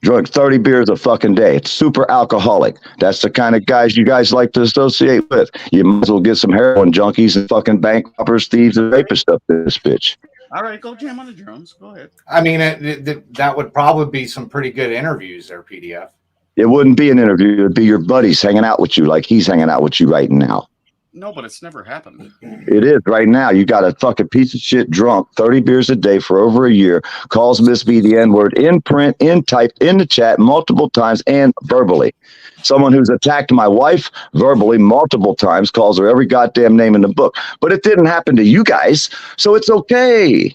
Drunk 30 beers a fucking day. It's super alcoholic. That's the kind of guys you guys like to associate with. You might as well get some heroin junkies and fucking bank robbers, thieves, and rapists up this bitch. All right, go jam on the drums. Go ahead. I mean, that would probably be some pretty good interviews there, PDF. It wouldn't be an interview. It'd be your buddies hanging out with you like he's hanging out with you right now. No, but it's never happened. It is right now. You got a fucking piece of shit drunk, 30 beers a day for over a year, calls Miss B the N-word in print, in type, in the chat multiple times and verbally. Someone who's attacked my wife verbally multiple times, calls her every goddamn name in the book. But it didn't happen to you guys, so it's okay.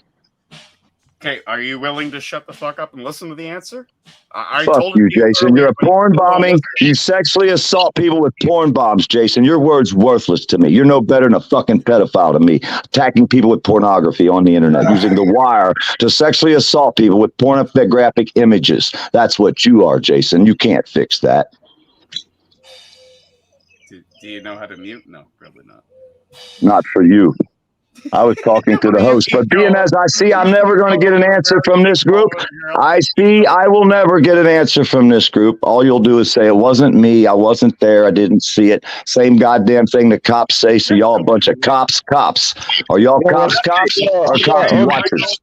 Okay, are you willing to shut the fuck up and listen to the answer? I Fuck told you, you Jason. You're a earlier, porn bombing. You sexually assault people with porn bombs, Jason. Your word's worthless to me. You're no better than a fucking pedophile to me. Attacking people with pornography on the internet, using the wire to sexually assault people with pornographic images. That's what you are, Jason. You can't fix that. Do you know how to mute? No, probably not. Not for you. I was talking to the host, but being as I see, I'm never going to get an answer from this group. I see, I will never get an answer from this group. All you'll do is say, it wasn't me. I wasn't there. I didn't see it. Same goddamn thing the cops say. So y'all a bunch of cops. Are y'all cops or cops watchers?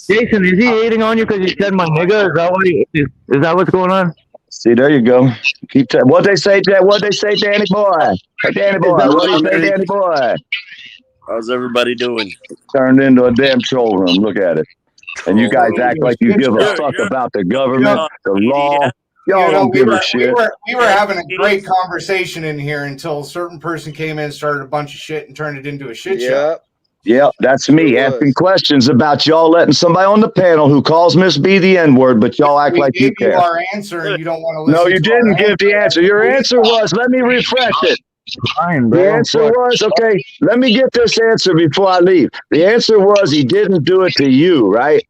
Jason, is he hating on you because you said my nigga? Is that what's going on? See, there you go. What they say, Danny boy? Hey, Danny boy. What they say, Danny boy? How's everybody doing? Turned into a damn troll room. Look at it. And you guys act like you give a fuck about the government, the law. Y'all don't give a shit. We were having a great conversation in here until a certain person came in, started a bunch of shit, and turned it into a shit show. Yep, that's me asking questions about y'all letting somebody on the panel who calls Miss B the N-word, but y'all act like you care. We gave you our answer, and you don't want to listen. No, you didn't give the answer. Your answer was, let me refresh it. The answer was, okay, let me get this answer before I leave. The answer was he didn't do it to you, right?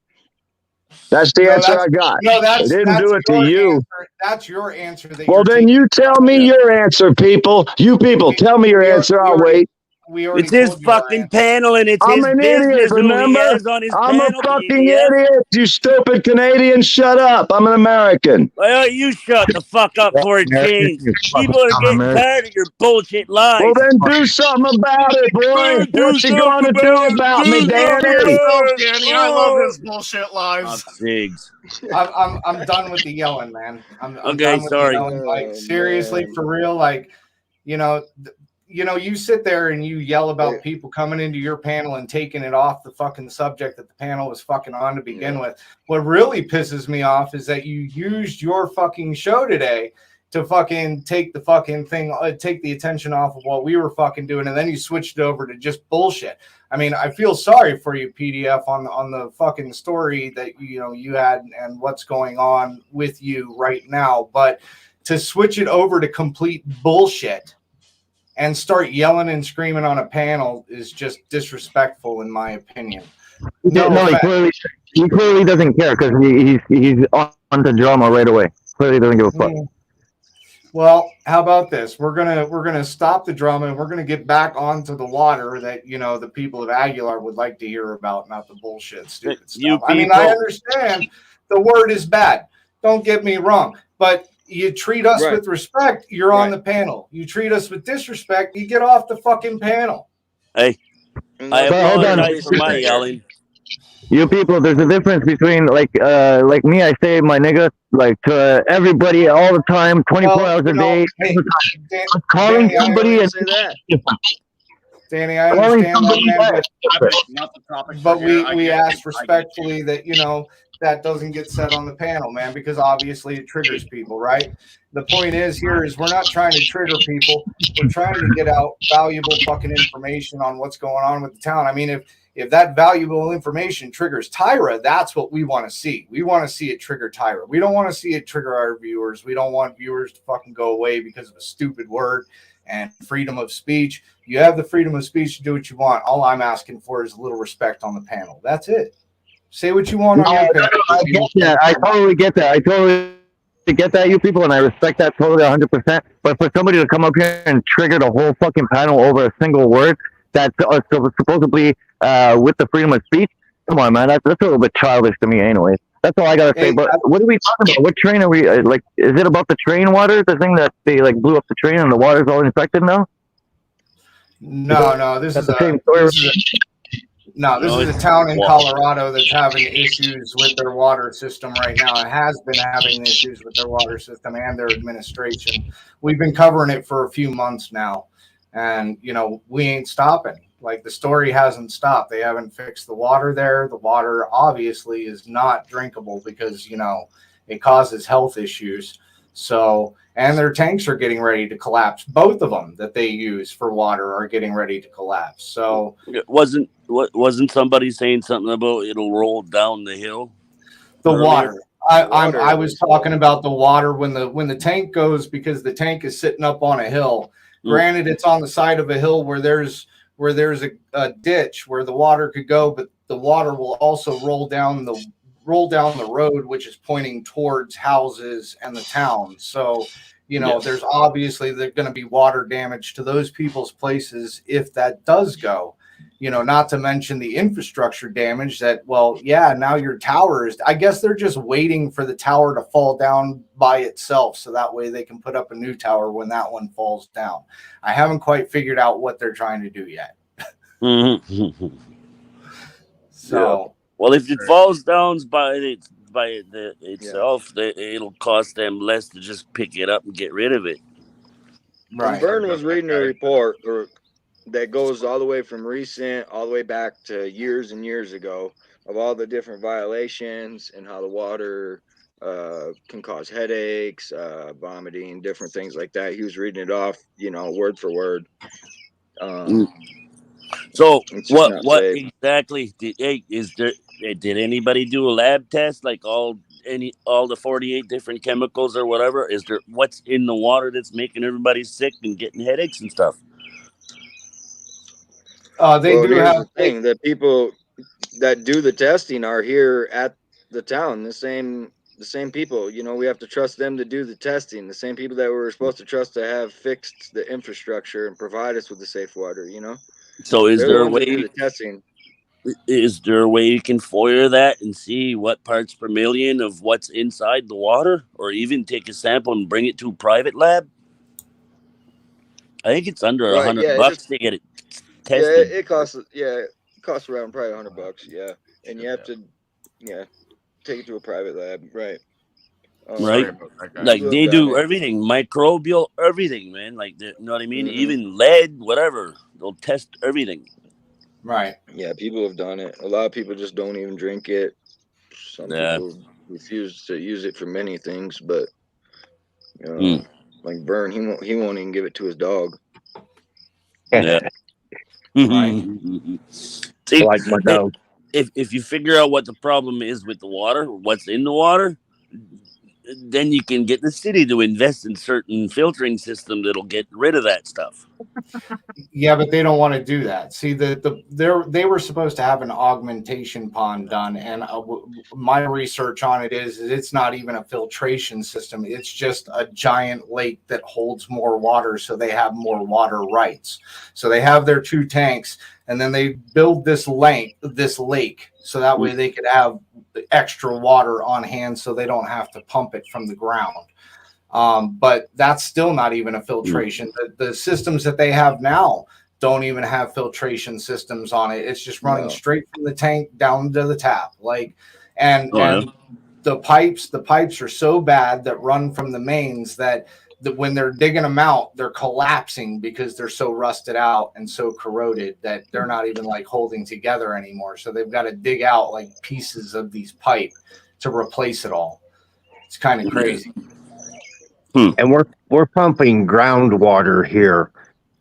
That's the answer I got. No, he didn't do it to you. Answer. That's your answer. Well, then you tell me your answer, people. You people, tell me your answer. I'll wait. It's his fucking panel and it's his an business. idiot, remember? I'm a fucking idiot. You stupid Canadian. Shut up. I'm an American. Well, you shut the fuck up for a change. People are getting tired of your bullshit lies. Well, then do something about it, boy. What you going to do about me, Danny? Danny, I love his bullshit lies. I'm done with the yelling, man. I'm okay, done with sorry. The yelling. Like, seriously, for real, like, you sit there and you yell about people coming into your panel and taking it off the fucking subject that the panel was fucking on to begin with. What really pisses me off is that you used your fucking show today to fucking take the fucking thing, take the attention off of what we were fucking doing, and then you switched it over to just bullshit. I mean, I feel sorry for you, PDF, on the fucking story that you had and what's going on with you right now, but to switch it over to complete bullshit and start yelling and screaming on a panel is just disrespectful, in my opinion. He clearly doesn't care because he's on the drama right away. Clearly doesn't give a fuck. Well, how about this? We're gonna stop the drama and we're gonna get back onto the water that the people of Aguilar would like to hear about, not the bullshit, stupid stuff. I mean, I understand the word is bad. Don't get me wrong, but you treat us with respect, you're on the panel. You treat us with disrespect, you get off the fucking panel. Hey, I apologize for my yelling. You people, there's a difference between like me. I say my nigga like to everybody all the time, 24 hours a day. Hey, calling somebody and say that. Danny, I understand that, man, but we ask respectfully that that doesn't get said on the panel, man, because obviously it triggers people, right? The point is we're not trying to trigger people. We're trying to get out valuable fucking information on what's going on with the town. I mean, if that valuable information triggers Tyra, that's what we want to see. We want to see it trigger Tyra. We don't want to see it trigger our viewers. We don't want viewers to fucking go away because of a stupid word and freedom of speech. You have the freedom of speech to do what you want. All I'm asking for is a little respect on the panel. That's it. Say what you want on your panel. I get that. I totally get that. I totally get that, you people, and I respect that totally 100%. But for somebody to come up here and trigger the whole fucking panel over a single word that's supposedly with the freedom of speech, come on, man, that's a little bit childish to me anyways. That's all I gotta say. But what are we talking about? What train are we like? Is it about the train water? The thing that they like blew up the train and the water's all infected now? No, this is No, this is a town in Colorado that's having issues with their water system right now. It has been having issues with their water system and their administration. We've been covering it for a few months now, and we ain't stopping. Like, the story hasn't stopped. They haven't fixed the water there. The water obviously is not drinkable because it causes health issues. So, and their tanks are getting ready to collapse. Both of them that they use for water are getting ready to collapse. So, wasn't somebody saying something about it'll roll down the hill? The water. I was talking about the water when the tank goes, because the tank is sitting up on a hill. Granted, it's on the side of a hill where there's a ditch where the water could go, but the water will also roll down the road, which is pointing towards houses and the town. So, there's obviously going to be water damage to those people's places if that does go. Not to mention the infrastructure damage that, now your tower is, I guess they're just waiting for the tower to fall down by itself. So that way they can put up a new tower when that one falls down. I haven't quite figured out what they're trying to do yet. So, well, if it falls down by itself, it'll cost them less to just pick it up and get rid of it. Right. Vern was reading a report that goes all the way from recent all the way back to years and years ago of all the different violations and how the water can cause headaches, vomiting, different things like that. He was reading it off, word for word. So what exactly did anybody do a lab test, like all the 48 different chemicals or whatever? Is there what's in the water that's making everybody sick and getting headaches and stuff? The thing that people that do the testing are here at the town, the same people. We have to trust them to do the testing, the same people that we're supposed to trust to have fixed the infrastructure and provide us with the safe water. So is there a way the testing? Is there a way you can FOIA that and see what parts per million of what's inside the water, or even take a sample and bring it to a private lab? I think it's under $100 to get it tested. Yeah, it costs around probably $100. Yeah, and you have to take it to a private lab, right? Right, like they do everything, microbial, everything, man. Like, you know what I mean? Even lead, whatever, they'll test everything. Right. Yeah, people have done it. A lot of people just don't even drink it. Some people refuse to use it for many things, but like Vern, he won't even give it to his dog. Yeah. See, like my dog. If you figure out what the problem is with the water, what's in the water, then you can get the city to invest in certain filtering system that'll get rid of that stuff. Yeah, but they don't want to do that. See, they were supposed to have an augmentation pond done, and my research on it is it's not even a filtration system. It's just a giant lake that holds more water, so they have more water rights. So they have their 2 tanks, and then they build this lake, so that way they could have extra water on hand, so they don't have to pump it from the ground. But that's still not even a filtration. The systems that they have now don't even have filtration systems on it. It's just running straight from the tank down to the tap. And the pipes are so bad that run from the mains that when they're digging them out, they're collapsing because they're so rusted out and so corroded that they're not even holding together anymore. So they've got to dig out pieces of these pipe to replace it all. It's kind of crazy. And we're pumping groundwater here,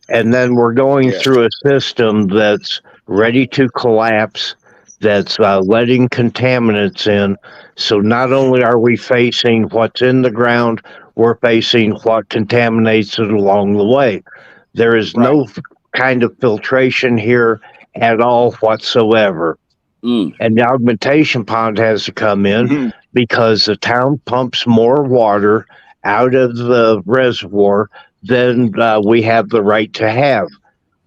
and then we're going through a system that's ready to collapse, that's letting contaminants in. So not only are we facing what's in the ground, we're facing what contaminates it along the way. There is no kind of filtration here at all whatsoever. And the augmentation pond has to come in because the town pumps more water out of the reservoir than we have the right to have.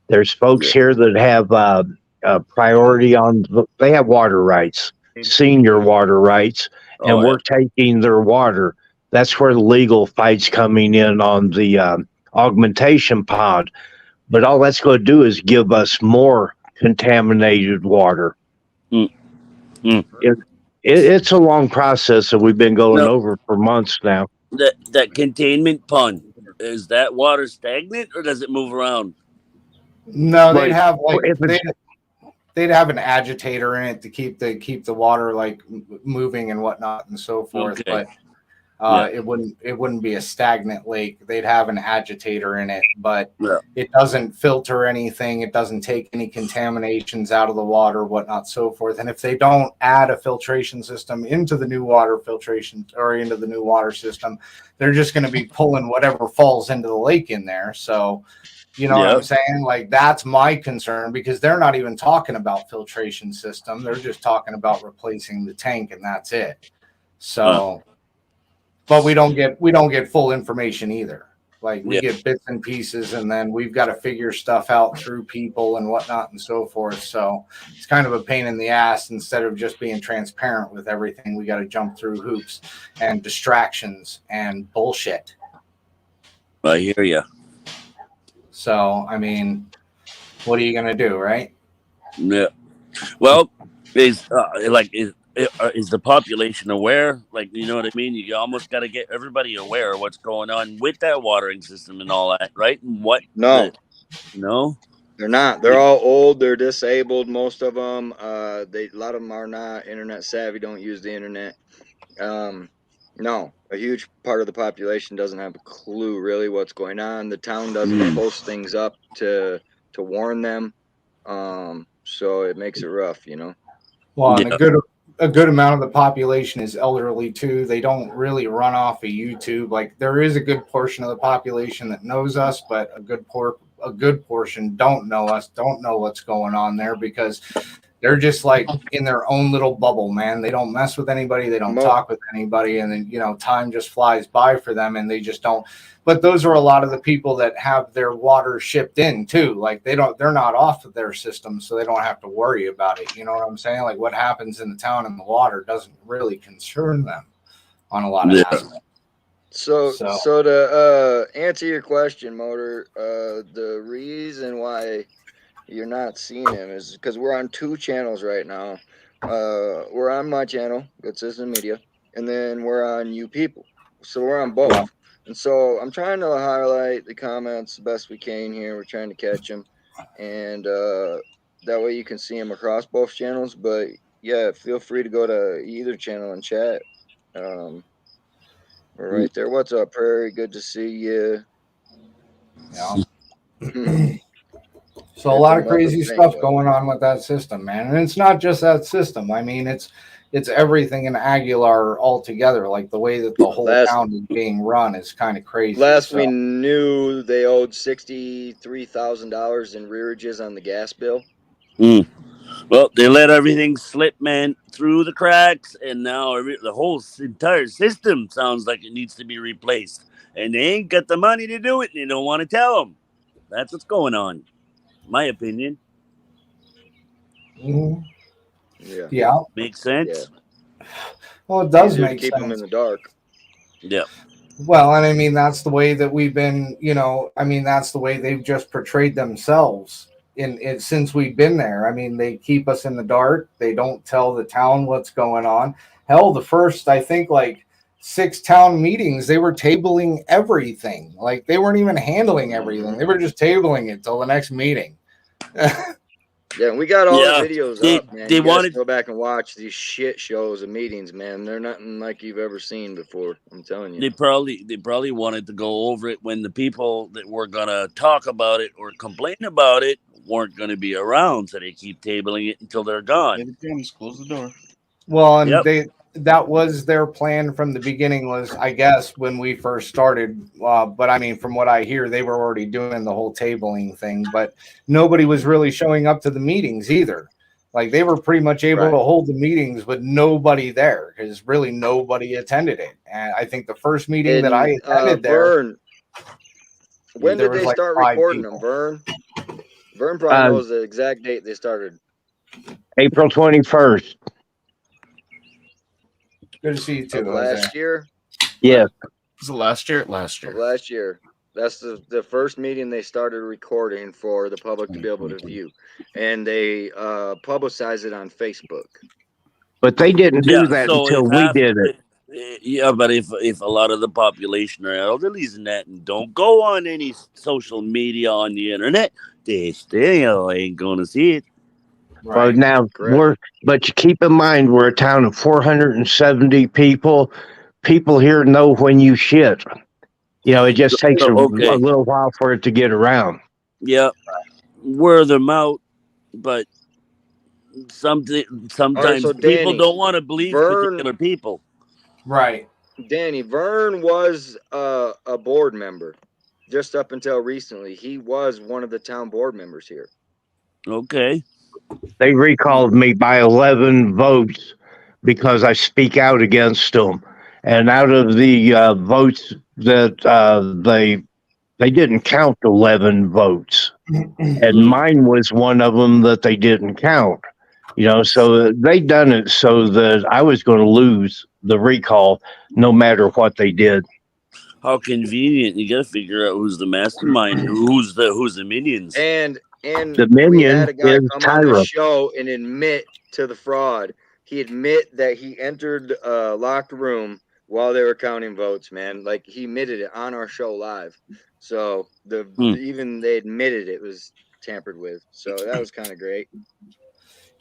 There's folks here that have priority on, they have water rights, senior water rights, and we're taking their water. That's where the legal fight's coming in on the augmentation pond. But all that's going to do is give us more contaminated water. It's a long process that we've been going over for months now. That containment pond, is that water stagnant or does it move around? No, they'd have they'd have an agitator in it to keep the water like moving and whatnot and so forth. Okay. But it wouldn't be a stagnant lake. They'd have an agitator in it, but it doesn't filter anything. It doesn't take any contaminations out of the water, whatnot, so forth. And if they don't add a filtration system into the new water filtration or into the new water system, they're just going to be pulling whatever falls into the lake in there. So, you know what I'm saying? Like, that's my concern, because they're not even talking about filtration system. They're just talking about replacing the tank, and that's it. So, but we don't get full information either. Like, we get bits and pieces, and then we've got to figure stuff out through people and whatnot and so forth. So it's kind of a pain in the ass. Instead of just being transparent with everything, we got to jump through hoops and distractions and bullshit. I hear you. So, I mean, what are you going to do, right? Yeah. Well, is the population aware? Like, you know what I mean? You almost got to get everybody aware of what's going on with that watering system and all that, right? And what? No, they're not. They're all old. They're disabled. Most of them. A lot of them are not internet savvy. Don't use the internet. No, a huge part of the population doesn't have a clue really what's going on. The town doesn't post things up to warn them. So it makes it rough, you know. Well, and a good amount of the population is elderly too. They don't really run off of YouTube. Like, there is a good portion of the population that knows us, but a good portion don't know us, don't know what's going on there, because they're just like in their own little bubble, man. They don't mess with anybody. They don't talk with anybody. And then, you know, time just flies by for them, and they just don't. But those are a lot of the people that have their water shipped in too. Like, they're not off of their system, so they don't have to worry about it. You know what I'm saying? Like, what happens in the town and the water doesn't really concern them on a lot of aspects. So to answer your question, Motor, the reason why you're not seeing him is because we're on 2 channels right now. We're on my channel, Good Citizen Media, and then we're on You People. So we're on both. And so I'm trying to highlight the comments the best we can here. We're trying to catch them, and that way you can see them across both channels. But yeah, feel free to go to either channel and chat. We're right there. What's up, Prairie? Good to see you. Yeah. So a lot of crazy stuff going on with that system, man. And it's not just that system. I mean, it's everything in Aguilar altogether. Like, the way that the whole town is being run is kind of crazy. Last we knew, they owed $63,000 in rearages on the gas bill. Well, they let everything slip, man, through the cracks, and now the whole entire system sounds like it needs to be replaced. And they ain't got the money to do it, and they don't want to tell them. That's what's going on. My opinion. Yeah. Makes sense. Yeah. Well, it does make keep sense. them in the dark. Yeah. Well, and I mean, that's the way that we've been, you know, I mean, that's the way they've just portrayed themselves in since we've been there. I mean, they keep us in the dark. They don't tell the town what's going on. Hell, the first, I think, like 6 town meetings, they were tabling everything. Like, they weren't even handling everything. They were just tabling it till the next meeting. Yeah, we got all the videos up, man. They wanted to go back and watch these shit shows and meetings, man. They're nothing like you've ever seen before. I'm telling you. They probably wanted to go over it when the people that were gonna talk about it or complain about it weren't gonna be around, so they keep tabling it until they're gone. Close the door. Well, and that was their plan from the beginning, was, I guess, when we first started. But I mean, from what I hear, they were already doing the whole tabling thing, but nobody was really showing up to the meetings either. Like, they were pretty much able to hold the meetings with nobody there, because really nobody attended it. And I think the first meeting that I attended Vern, when did they start recording them, Vern? Vern probably knows the exact date they started. April 21st. Good to see you too. Last year? Yes. Was it last year? Last year. Last year. That's the first meeting they started recording for the public to be able to view, and they publicize it on Facebook. But they didn't do that So until if we half, did it. yeah, but if a lot of the population are elderlies and that and don't go on any social media on the internet, they still ain't gonna see it. But now but you keep in mind we're a town of 470 people. People here know when you shit. You know, it just takes a little while for it to get around. Yeah, word them out, but sometimes so people Danny, don't want to believe particular people. Right. Danny, Vern was a board member just up until recently. He was one of the town board members here. Okay. They recalled me by 11 votes because I speak out against them. And out of the votes that they didn't count 11 votes. And mine was one of them that they didn't count. You know, so they done it so that I was going to lose the recall no matter what they did. How convenient. You got to figure out who's the mastermind, who's the minions. And the we minion had a guy is come on the Tyra. show and admit to the fraud. He admit that he entered a locked room while they were counting votes, man. Like, he admitted it on our show live. So even they admitted it was tampered with. So that was kind of great.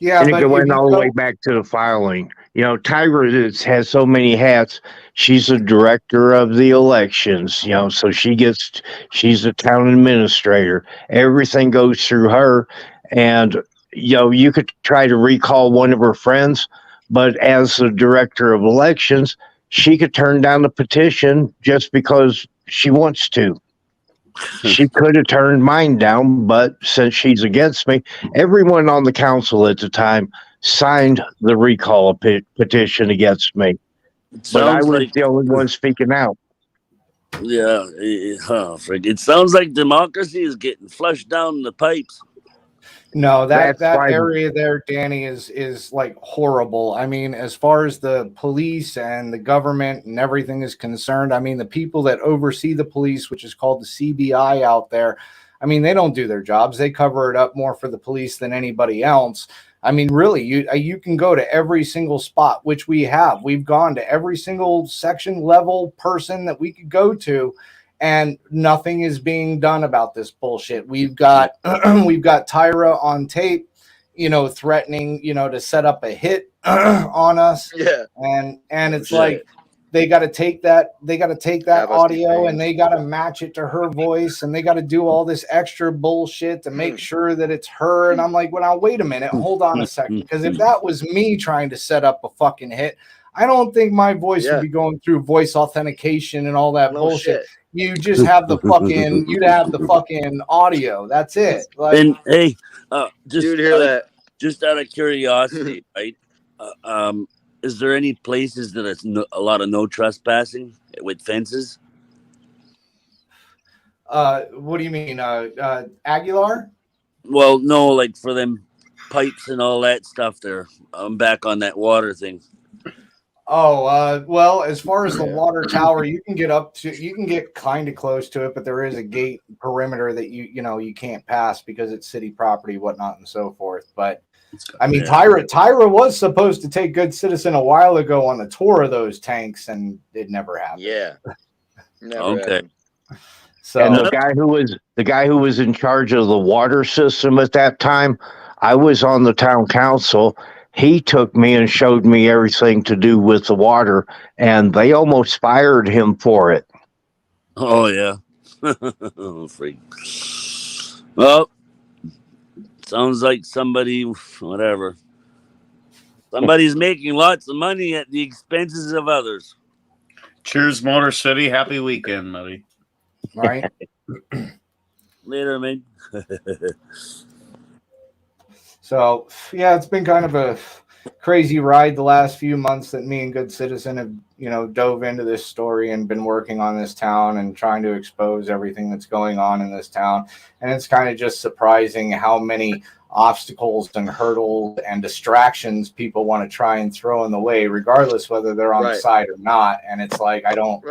Yeah, and but it went all the way back to the filing. You know, Tyra has so many hats. She's the director of the elections, you know, so she's the town administrator. Everything goes through her. And, you know, you could try to recall one of her friends, but as the director of elections, she could turn down the petition just because she wants to. She could have turned mine down, but since she's against me, everyone on the council at the time signed the recall petition against me. But I was the only one speaking out. Yeah, it sounds like democracy is getting flushed down the pipes. No, that why- area there, Danny, is like horrible. I mean, as far as the police and the government and everything is concerned, I mean, the people that oversee the police, which is called the CBI out there, I mean, they don't do their jobs. They cover it up more for the police than anybody else. I mean, really, you can go to every single spot, which we have. We've gone to every single section level person that we could go to, and nothing is being done about this bullshit. We've got Tyra on tape, you know, threatening, you know, to set up a hit on us. Yeah. And it's like they got to take that audio and they got to match it to her voice, and they got to do all this extra bullshit to make sure that it's her. And I'm like, well, now wait a minute, hold on a second, because if that was me trying to set up a fucking hit, I don't think my voice would be going through voice authentication and all that bullshit. You just have the fucking, you'd have the fucking audio. That's it. Like, And hey, just Dude, hear that? Just out of curiosity, right? Is there any places that it's a lot of no trespassing with fences? what do you mean, Aguilar? Well, no, like for them pipes and all that stuff there. I'm back on that water thing. Oh, well, as far as the water tower, you can get kind of close to it, but there is a gate perimeter that you can't pass because it's city property, whatnot, and so forth. But I mean, Tyra was supposed to take Good Citizen a while ago on the tour of those tanks, and it never happened. Yeah. Never Okay. happened. So And the guy who was in charge of the water system at that time, I was on the town council. He took me and showed me everything to do with the water, and they almost fired him for it. Oh yeah. Freak. Well, sounds like whatever. Somebody's making lots of money at the expenses of others. Cheers, Motor City. Happy weekend, buddy. right. Later, man. So yeah, it's been kind of a crazy ride the last few months that me and Good Citizen have, dove into this story and been working on this town and trying to expose everything that's going on in this town. And it's kind of just surprising how many obstacles and hurdles and distractions people want to try and throw in the way, regardless whether they're on the side or not. And it's like, I don't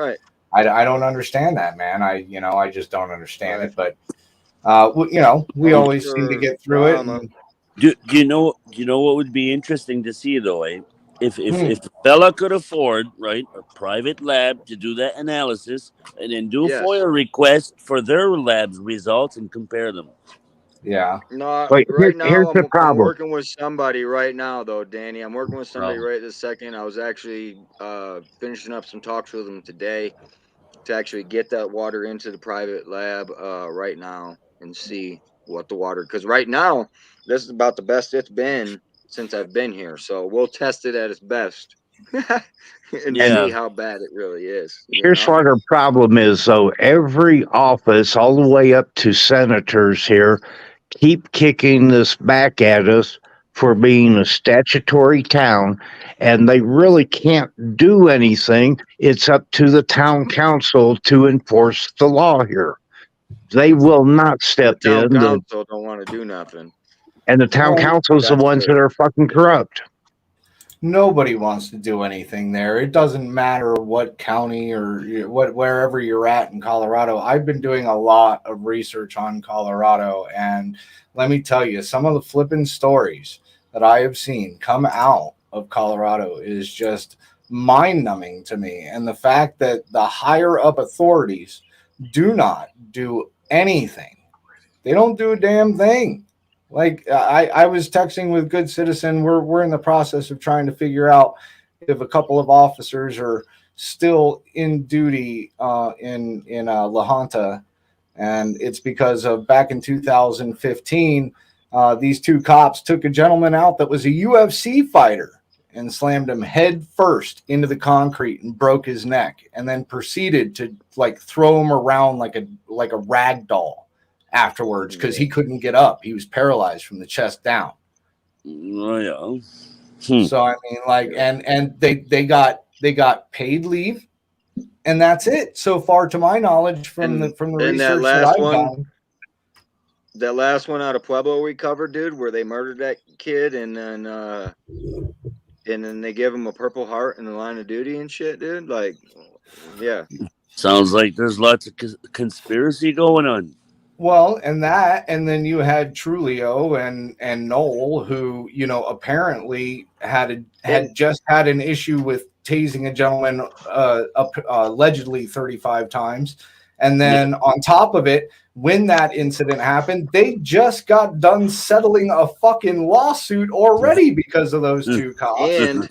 I don't understand that, man. I just don't understand it. But we always seem to get through it. And, Do you know what would be interesting to see though, eh? If the fella could afford, right, a private lab to do that analysis and then do a FOIA request for their lab's results and compare them. Yeah. No, Wait, right now here's the I'm problem. working with somebody right now, though, Danny. I'm working with somebody right this second. I was actually finishing up some talks with them today to actually get that water into the private lab right now and see what the water, because right now this is about the best it's been since I've been here. So we'll test it at its best and see how bad it really is. Here's what our problem is, though. Every office, all the way up to senators here, keep kicking this back at us for being a statutory town, and they really can't do anything. It's up to the town council to enforce the law here. They will not step the town in. council don't want to do nothing. And the town council is the ones that are fucking corrupt. Nobody wants to do anything there. It doesn't matter what county or wherever you're at in Colorado. I've been doing a lot of research on Colorado, and let me tell you, some of the flipping stories that I have seen come out of Colorado is just mind-numbing to me. And the fact that the higher up authorities do not do anything. They don't do a damn thing. Like I was texting with Good Citizen. We're in the process of trying to figure out if a couple of officers are still in duty in La Junta, and it's because of back in 2015, these two cops took a gentleman out that was a UFC fighter and slammed him head first into the concrete and broke his neck, and then proceeded to like throw him around like a rag doll afterwards because he couldn't get up. He was paralyzed from the chest down. Oh yeah. So I mean, like, and they got paid leave, and that's it so far, to my knowledge, from the research that I've done. That last one out of Pueblo we covered, dude, where they murdered that kid, and then they give him a Purple Heart in the line of duty and shit, dude. Like, yeah. Sounds like there's lots of conspiracy going on. Well, and then you had Trulio and Noel, who, apparently had just had an issue with tasing a gentleman allegedly 35 times. And then on top of it, when that incident happened, they just got done settling a fucking lawsuit already because of those two cops.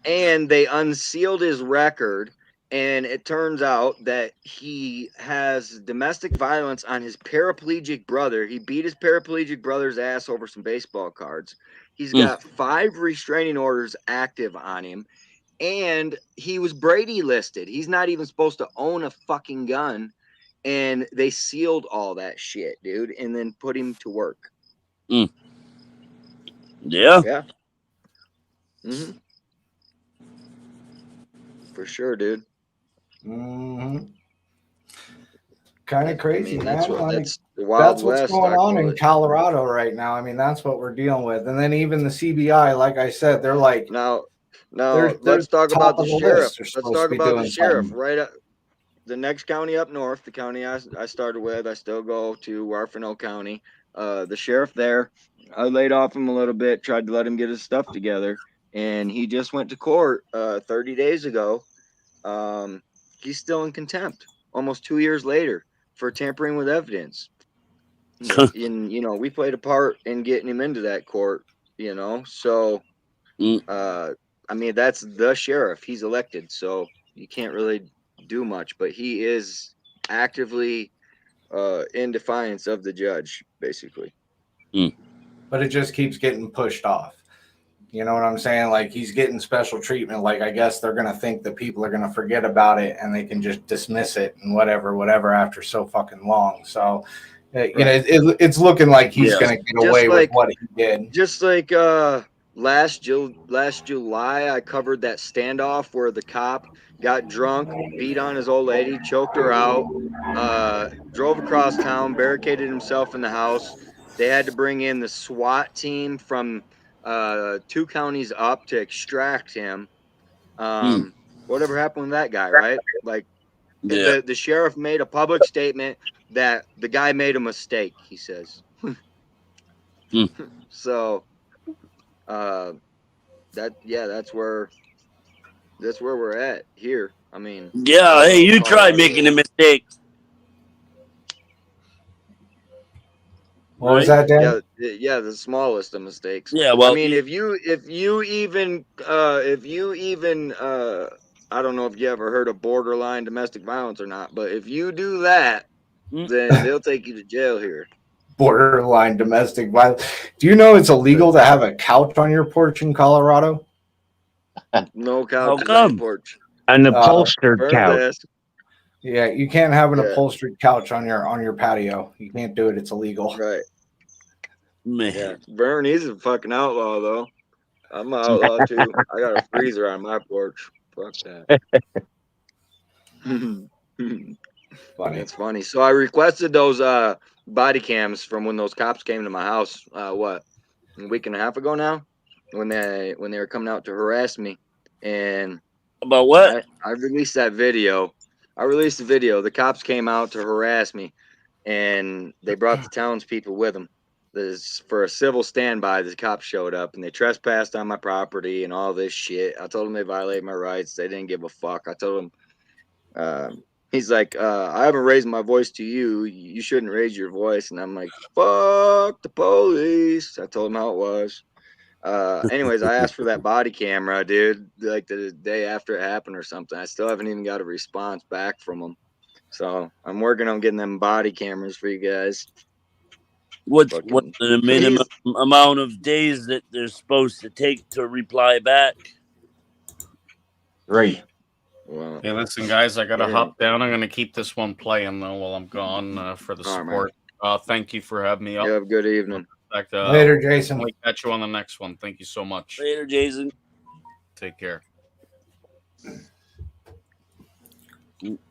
And they unsealed his record. And it turns out that he has domestic violence on his paraplegic brother. He beat his paraplegic brother's ass over some baseball cards. He's got 5 restraining orders active on him. And he was Brady listed. He's not even supposed to own a fucking gun. And they sealed all that shit, dude, and then put him to work. Yeah. Yeah. Mm-hmm. For sure, dude. Mm-hmm. Kind of crazy, man. That's what's going on in Colorado right now. I mean, that's what we're dealing with. And then even the CBI, like I said, they're like, now let's talk about the sheriff. Let's talk about the sheriff. Right up the next county up north, the county I started with. I still go to Warfano County. The sheriff there, I laid off him a little bit, tried to let him get his stuff together, and he just went to court 30 days ago. He's still in contempt almost 2 years later for tampering with evidence. And, we played a part in getting him into that court, so, I mean, that's the sheriff. He's elected, so you can't really do much, but he is actively in defiance of the judge, basically. But it just keeps getting pushed off. You know what I'm saying? Like, he's getting special treatment. Like, I guess they're going to think that people are going to forget about it and they can just dismiss it and whatever after so fucking long. So, it's looking like he's going to get away with what he did. Just like last July, I covered that standoff where the cop got drunk, beat on his old lady, choked her out, drove across town, barricaded himself in the house. They had to bring in the SWAT team from 2 counties up to extract him. Whatever happened with that guy, right? Like, Yeah. The sheriff made a public statement that the guy made a mistake, he says. So that's where we're at here. I mean, Yeah, hey, you try making a mistake. What was that, Dan? Yeah, the smallest of mistakes. Yeah, well, I mean, if you even I don't know if you ever heard of borderline domestic violence or not, but if you do that, then they'll take you to jail here. Borderline domestic violence. Do you know it's illegal to have a couch on your porch in Colorado? No couch How on your porch. An upholstered couch. Yeah, you can't have an upholstered couch on your patio. You can't do it. It's illegal. Right. Man. Yeah. Vern, he's a fucking outlaw though. I'm an outlaw too. I got a freezer on my porch. Fuck that. Funny. It's funny. So I requested those body cams from when those cops came to my house. What, a week and a half ago now, when they were coming out to harass me. And about what? I released that video. I released the video. The cops came out to harass me, and they brought the townspeople with them. This for a civil standby. The cops showed up and they trespassed on my property and all this shit. I told them they violated my rights. They didn't give a fuck. I told them, he's like, I haven't raised my voice to you. You shouldn't raise your voice. And I'm like, fuck the police. I told him how it was. Anyways, I asked for that body camera, dude, like the day after it happened or something. I still haven't even got a response back from them. So I'm working on getting them body cameras for you guys. What's the minimum amount of days that they're supposed to take to reply back? Right. Well, hey, listen, guys, I gotta hop down. I'm gonna keep this one playing though while I'm gone for the support. Thank you for having me up. You have a good evening. Later, Jason. We'll catch you on the next one. Thank you so much. Later, Jason. Take care.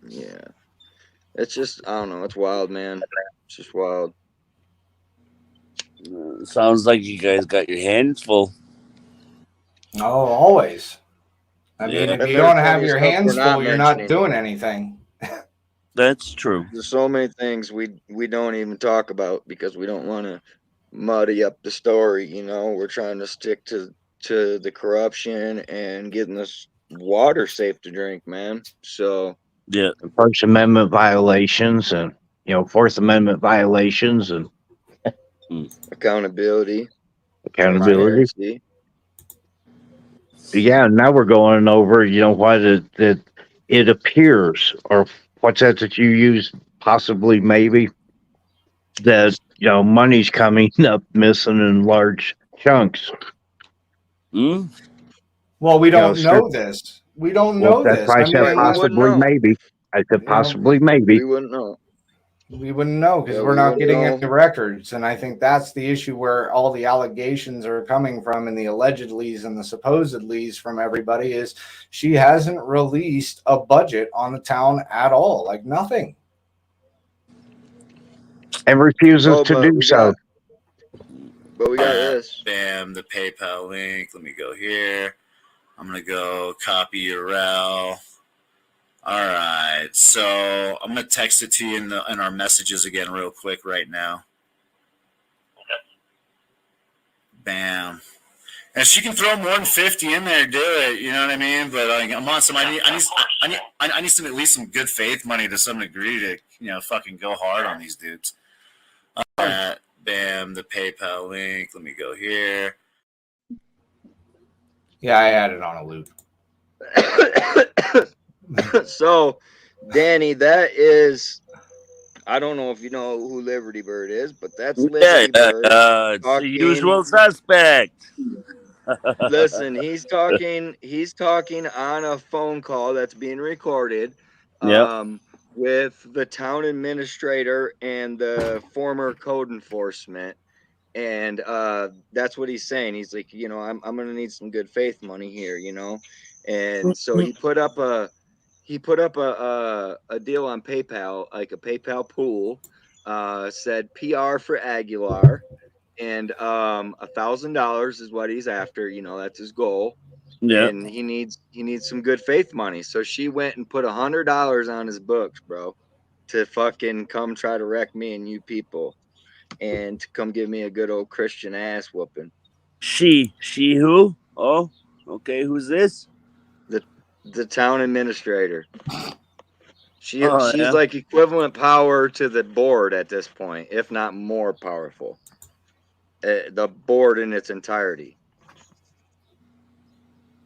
Yeah. It's just, I don't know. It's wild, man. It's just wild. Sounds like you guys got your hands full. Oh, always. I mean, if you don't have your hands full, you're not doing anything. That's true. There's so many things we don't even talk about because we don't want to muddy up the story. You know, we're trying to stick to the corruption and getting this water safe to drink, man. So yeah, First Amendment violations and Fourth Amendment violations and accountability. Yeah, now we're going over, what it appears, or what's that you use, possibly, maybe, that, money's coming up missing in large chunks. Well, we don't know this. We don't know this. That's why I said possibly, maybe. I said possibly, maybe. We wouldn't know. We wouldn't know because we're not getting any records. And I think that's the issue where all the allegations are coming from and the allegedlys and the supposedlys from everybody is she hasn't released a budget on the town at all. Like nothing. And refuses to do so. But we got this. Bam, the PayPal link. Let me go here. I'm going to go copy URL. All right, so I'm gonna text it to you in our messages again real quick right now. Bam. And she can throw more than 50 in there, do it. You know what I mean? But I'm on some. I need some at least some good faith money to some degree to fucking go hard on these dudes. Bam, the PayPal link. Let me go here. Yeah, I had it on a loop. So, Danny, that is, I don't know if you know who Liberty Bird is, but that's Liberty Bird. It's the usual suspect. Listen, he's talking on a phone call that's being recorded with the town administrator and the former code enforcement. And that's what he's saying. He's like, I'm going to need some good faith money here, And so he put up a deal on PayPal, like a PayPal pool, said PR for Aguilar, and $1,000 is what he's after. That's his goal. Yeah. and he needs some good faith money. So she went and put $100 on his books, bro, to fucking come try to wreck me and you people, and to come give me a good old Christian ass whooping. She who? Oh, okay. Who's this? The town administrator. She's Yeah. like equivalent power to the board at this point, if not more powerful. The board in its entirety.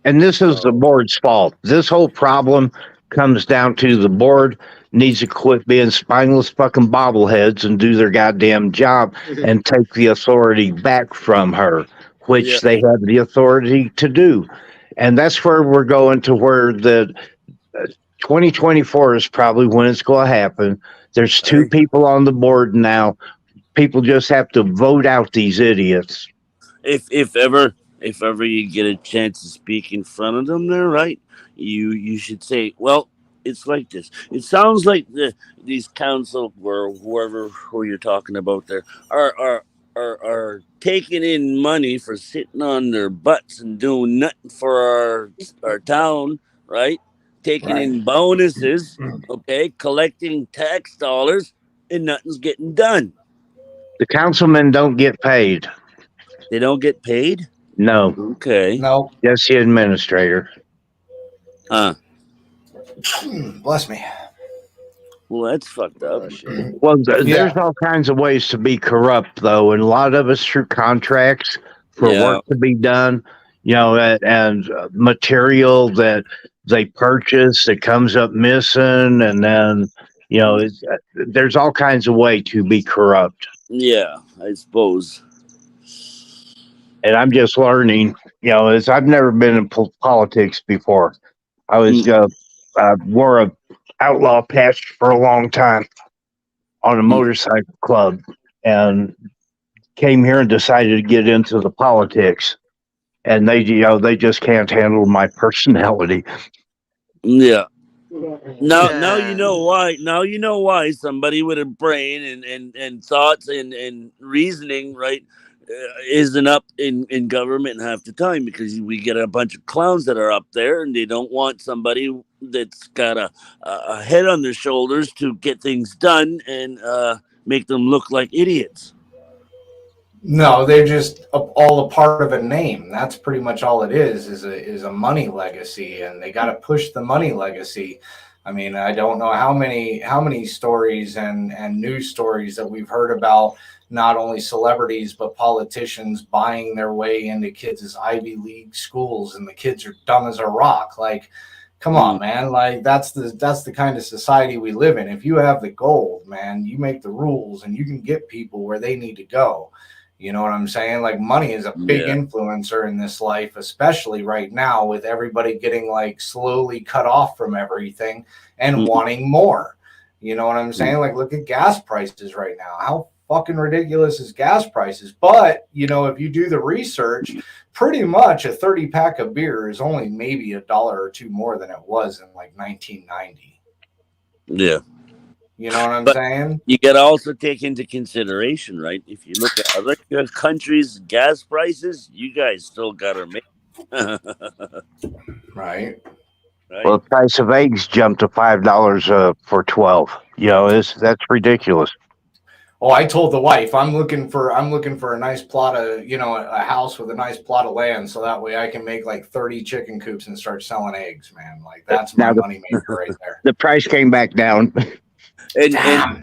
And this is the board's fault. This whole problem comes down to the board needs to quit being spineless fucking bobbleheads and do their goddamn job and take the authority back from her, which they have the authority to do. And that's where we're going to where the 2024 is probably when it's going to happen. There's two people on the board now. People just have to vote out these idiots. If ever you get a chance to speak in front of them there, right? You should say, well, it's like this. It sounds like these council or who you're talking about there are taking in money for sitting on their butts and doing nothing for our town, right? Taking in bonuses, okay, collecting tax dollars, and nothing's getting done. The councilmen don't get paid. They don't get paid? No. Okay. No. Just the administrator. Bless me. Well, that's fucked up. Well, there's all kinds of ways to be corrupt, though, and a lot of it's through contracts for work to be done, you know, and material that they purchase that comes up missing, and then, you know, there's all kinds of way to be corrupt. Yeah, I suppose. And I'm just learning, you know, I've never been in politics before. I was wore a outlaw patch for a long time on a motorcycle club, and came here and decided to get into the politics. And they just can't handle my personality. Yeah. Now you know why. Now you know why somebody with a brain and thoughts and reasoning, right, isn't up in government half the time, because we get a bunch of clowns that are up there and they don't want somebody that's got a head on their shoulders to get things done and make them look like idiots. No, they're just all a part of a name. That's pretty much all it is a money legacy, and they got to push the money legacy. I mean, I don't know how many stories and news stories that we've heard about not only celebrities but politicians buying their way into kids' Ivy League schools, and the kids are dumb as a rock. Like, come on, man. Like, that's the kind of society we live in. If you have the gold, man, you make the rules and you can get people where they need to go. You know what I'm saying? Like, money is a big influencer in this life, especially right now with everybody getting like slowly cut off from everything and wanting more. You know what I'm saying? Like, look at gas prices right now. How fucking ridiculous is gas prices? But, you know, if you do the research, pretty much a 30 pack of beer is only maybe $1 or $2 more than it was in like 1990. Yeah. You know what I'm saying? You got to also take into consideration, right? If you look at other countries' gas prices, you guys still got to make. Right. Well, the price of eggs jumped to $5 for 12. You know, that's ridiculous. Oh, I told the wife I'm looking for a nice plot of, you know, a house with a nice plot of land, so that way I can make like 30 chicken coops and start selling eggs, man. Like, that's my money maker right there. The price came back down. And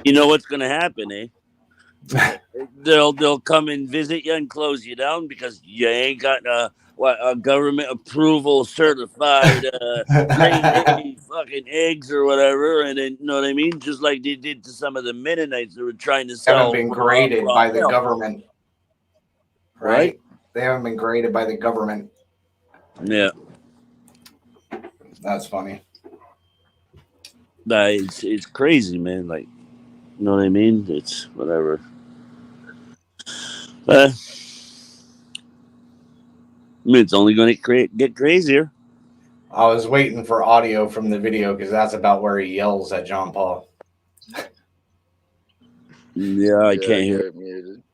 you know what's going to happen, eh? They'll come and visit you and close you down because you ain't got a government approval certified fucking eggs or whatever, and then, you know what I mean? Just like they did to some of the Mennonites that were trying to sell. Haven't been graded by the government, right? They haven't been graded by the government. Yeah, that's funny. It's crazy, man. Like, you know what I mean? It's whatever. I mean, it's only going to get crazier. I was waiting for audio from the video because that's about where he yells at John Paul. Yeah, I can't hear it muted.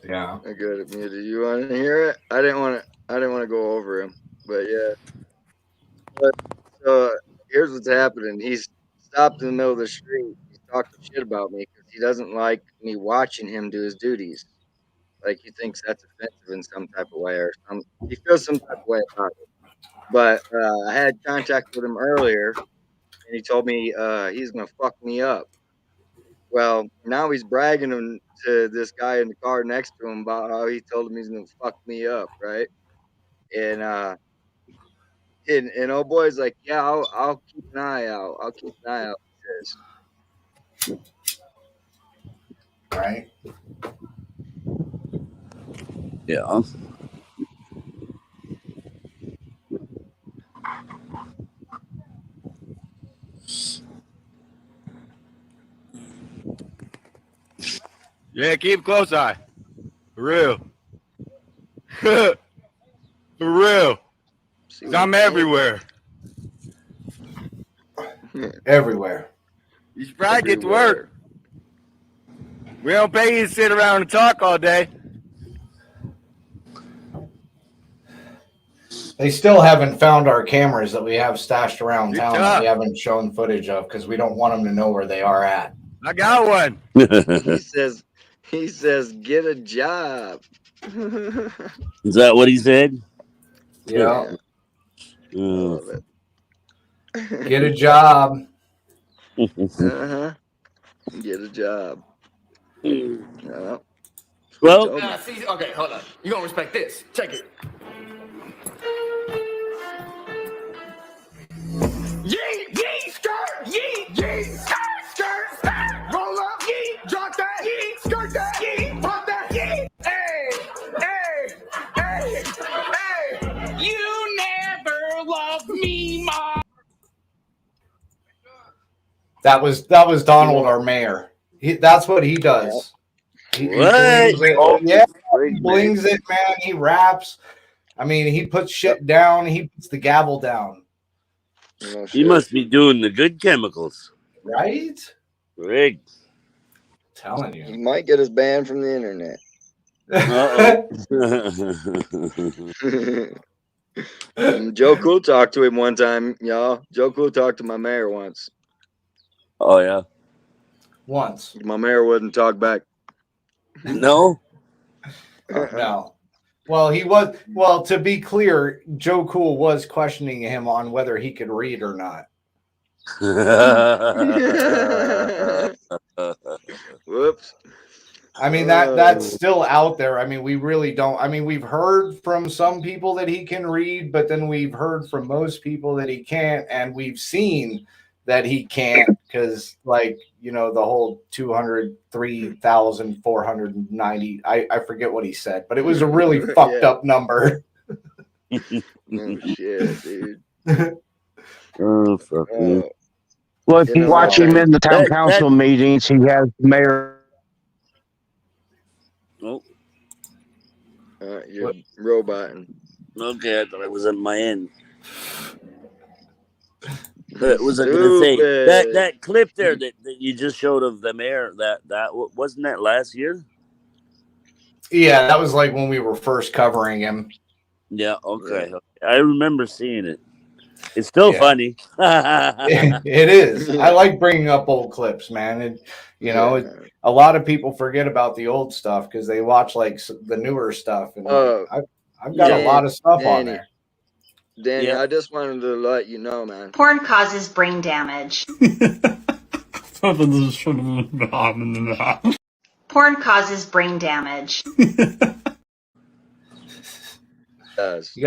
Yeah, I got it muted. You want to hear it? I didn't want to go over him. But yeah. But so here's what's happening. He's stopped in the middle of the street. He's talking shit about me because he doesn't like me watching him do his duties. Like he thinks that's offensive in some type of way, or some. He feels some type of way about it. But I had contact with him earlier, and he told me he's gonna fuck me up. Well, now he's bragging to this guy in the car next to him about how he told him he's gonna fuck me up, right? And old boy's like, yeah, I'll keep an eye out. I'll keep an eye out. He says. Right. Yeah. Yeah, keep a close eye. For real. For real. 'Cause I'm everywhere. Everywhere. You should probably get to work. We don't pay you to sit around and talk all day. They still haven't found our cameras that we have stashed around Good town that job. we haven't shown footage of because we don't want them to know where they are at. I got one. He says, get a job. Is that what he said? Yeah. Uh, Get a job. Uh-huh. Get a job. Yeah. Well, see, okay, hold on. You gonna respect this. Check it. Yeet, yeet, skirt, yeet, yeet, skirt, skirt, skirt. Roll up, yeet, drop that, yeet, skirt that, yeet, pop that, yeet. Hey, hey, hey, hey. You never loved me, Mom. That was Donald, our mayor. That's what he does. He What? blings it. Yeah, he blings it, man. He raps. I mean, he puts shit down. He puts the gavel down. He must be doing the good chemicals. Right? Rick. Telling you. He might get us banned from the internet. Joe Cool talked to him one time, y'all. Joe Cool talked to my mayor once. Oh, yeah. Once. My mayor wouldn't talk back. No? No. Well, he was. Well, to be clear, Joe Cool was questioning him on whether he could read or not. Whoops. I mean, that's still out there. I mean, we really don't. I mean, we've heard from some people that he can read, but then we've heard from most people that he can't, and we've seen that he can't because, like, you know, the whole 203,490. I forget what he said, but it was a really fucked up number. Oh, shit, dude. Oh, fuck me. Well, if you watch him in the town council meetings, he has mayor. Oh. You're roboting. Okay, I thought it was at my end. What was I gonna say? That clip there that you just showed of the mayor, that wasn't that last year? Yeah, that was like when we were first covering him. Yeah, okay. I remember seeing it. It's still funny. It is. I like bringing up old clips, man. And you know, a lot of people forget about the old stuff because they watch like the newer stuff. And I've got a lot of stuff on there. Danny, I just wanted to let you know, man. Porn causes brain damage. Porn causes brain damage. It does. You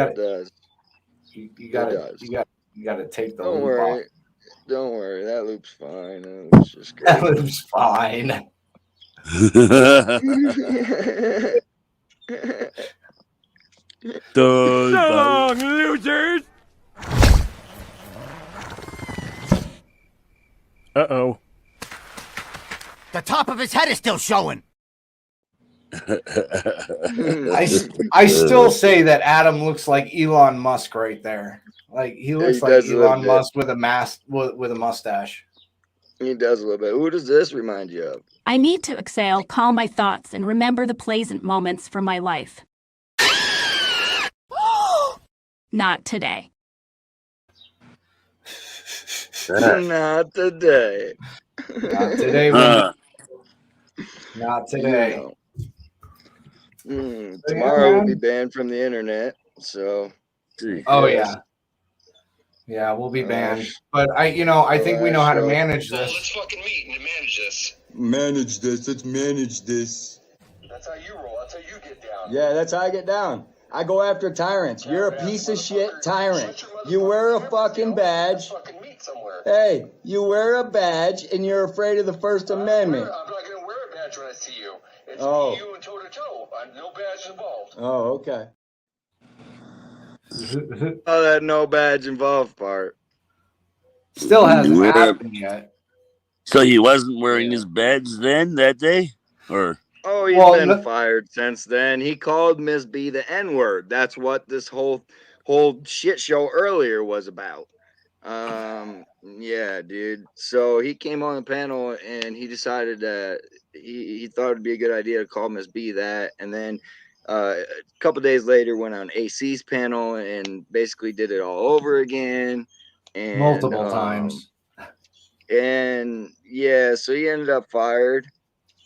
gotta take the Don't loop worry. off. Don't worry. That loop's fine. That loop's just great. That loop's fine. So long, losers. Uh-oh. The top of his head is still showing. I still say that Adam looks like Elon Musk right there. Like he looks he like does a little Elon bit. Musk with a mustache. He does a little bit. Who does this remind you of? I need to exhale, calm my thoughts, and remember the pleasant moments from my life. Not today. Not today. Not today. Not today. Tomorrow we'll be banned from the internet. So. Oh yeah. Yeah, we'll be banned. But I think we know how to manage this. Let's fucking meet and manage this. Manage this. Let's manage this. That's how you roll. That's how you get down. Yeah, that's how I get down. I go after tyrants. You're a piece of shit tyrant. You wear a fucking badge. Hey, you wear a badge and you're afraid of the First Amendment. I'm not going to wear a badge when I see you. It's Oh. me, you, and toe-to-toe. No badge involved. Oh, okay. Oh, that no badge involved part. Still hasn't Yeah. happened yet. So he wasn't wearing his badge then that day, or Oh, he's been fired since then. He called Miss B the N-word. That's what this whole shit show earlier was about. Yeah, dude. So he came on the panel and he decided that he thought it'd be a good idea to call Miss B that, and then a couple days later went on AC's panel and basically did it all over again. And Multiple times. And yeah, so he ended up fired.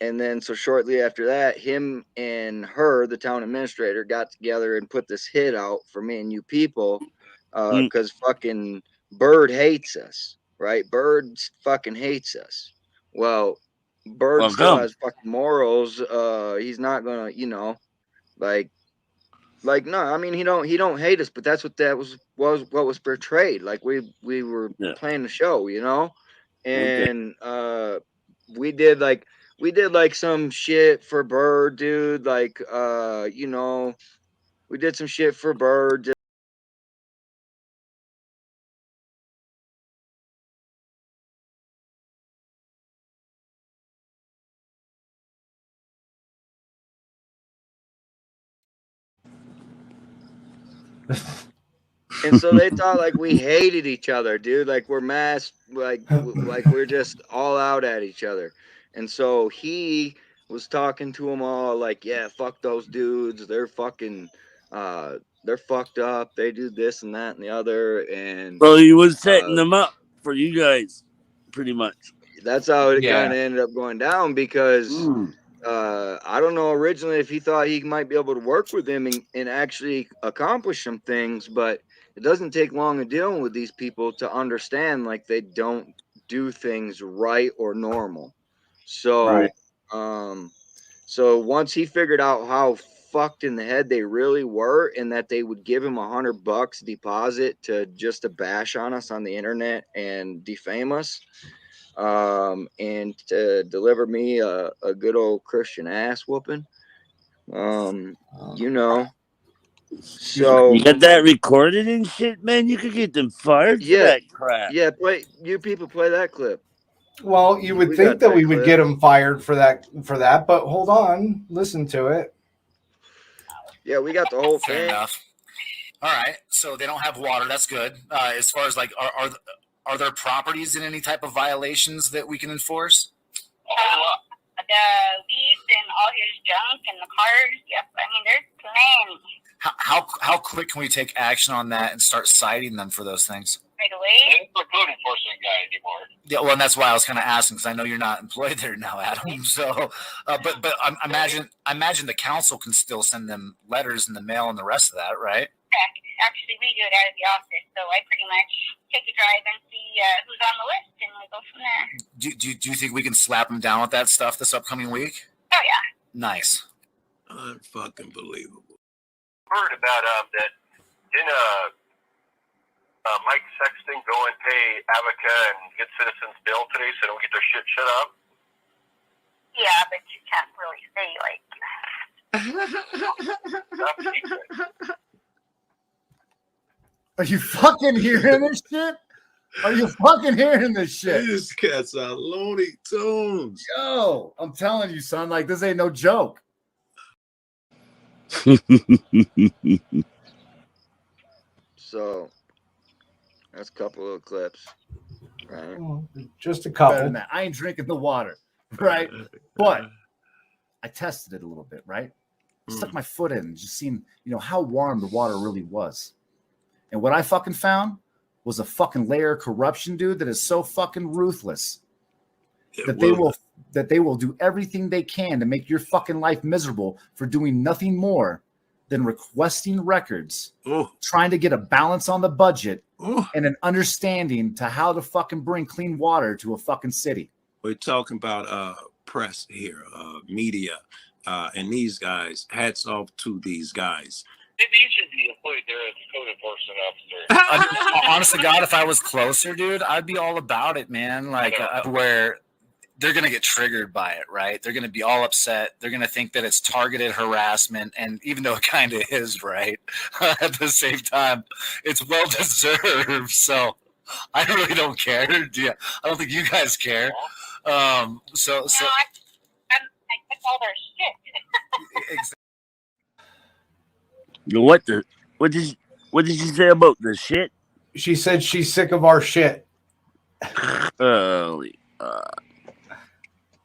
And then so shortly after that, him and her, the town administrator, got together and put this hit out for me and you people because fucking Bird hates us, right? Bird fucking hates us. Well, Bird still has fucking morals. He's not gonna, like no, I mean he don't hate us, but that's what was what was portrayed. Like we were playing the show, and we did like some shit for Bird, dude. Like we did some shit for Bird. And so they thought like we hated each other, dude. Like we're masked, like we're just all out at each other. And so he was talking to them all like, yeah, fuck those dudes. They're fucking, they're fucked up. They do this and that and the other. And well, he was setting them up for you guys, pretty much. That's how it kind of ended up going down because I don't know originally if he thought he might be able to work with him and actually accomplish some things, but it doesn't take long in dealing with these people to understand like they don't do things right or normal. So, so once he figured out how fucked in the head they really were and that they would give him $100 deposit to just to bash on us on the internet and defame us, and to deliver me a good old Christian ass whooping, So you got that recorded and shit, man. You could get them fired for that crap. Yeah, play that clip. Well, you would think that we would get him fired for that, but hold on, listen to it. Yeah, we got the whole Fair thing. enough. All right, so they don't have water. That's good. As far as like, are there properties in any type of violations that we can enforce? The leaves and all his junk and the cars. Yep, I mean there's plenty. How quick can we take action on that and start citing them for those things? Right away. He's the code enforcement guy anymore. Yeah, well, and that's why I was kind of asking because I know you're not employed there now, Adam. So, but I imagine the council can still send them letters in the mail and the rest of that, right? Actually, we do it out of the office, so I pretty much take a drive and see who's on the list, and we go from there. Do you think we can slap them down with that stuff this upcoming week? Oh yeah. Nice. Unfucking believable. Heard about that. Didn't Mike Sexton go and pay Abaca and get citizens bill today so they don't get their shit shut up? Yeah, but you can't really say like. Are you fucking hearing this shit? Are you fucking hearing this shit? These cats are Looney Tunes. Yo, I'm telling you, son, like this ain't no joke. So that's a couple of clips, right? Just a Better couple. than that. I ain't drinking the water, right? But I tested it a little bit, right? Stuck my foot in and just seen, how warm the water really was. And what I fucking found was a fucking layer of corruption, dude, that is so fucking ruthless that they will do everything they can to make your fucking life miserable for doing nothing more than requesting records, trying to get a balance on the budget, and an understanding to how to fucking bring clean water to a fucking city. We're talking about press here, media, and these guys. Hats off to these guys. Maybe you should be employed there as a code enforcement officer. Honest to God, if I was closer, dude, I'd be all about it, man. Like where they're going to get triggered by it, right? They're going to be all upset. They're going to think that it's targeted harassment. And even though it kind of is, right? At the same time, it's well deserved. So I really don't care. I don't think you guys care. No, I called her shit. Exactly. What did she say about the shit? She said she's sick of our shit. Holy.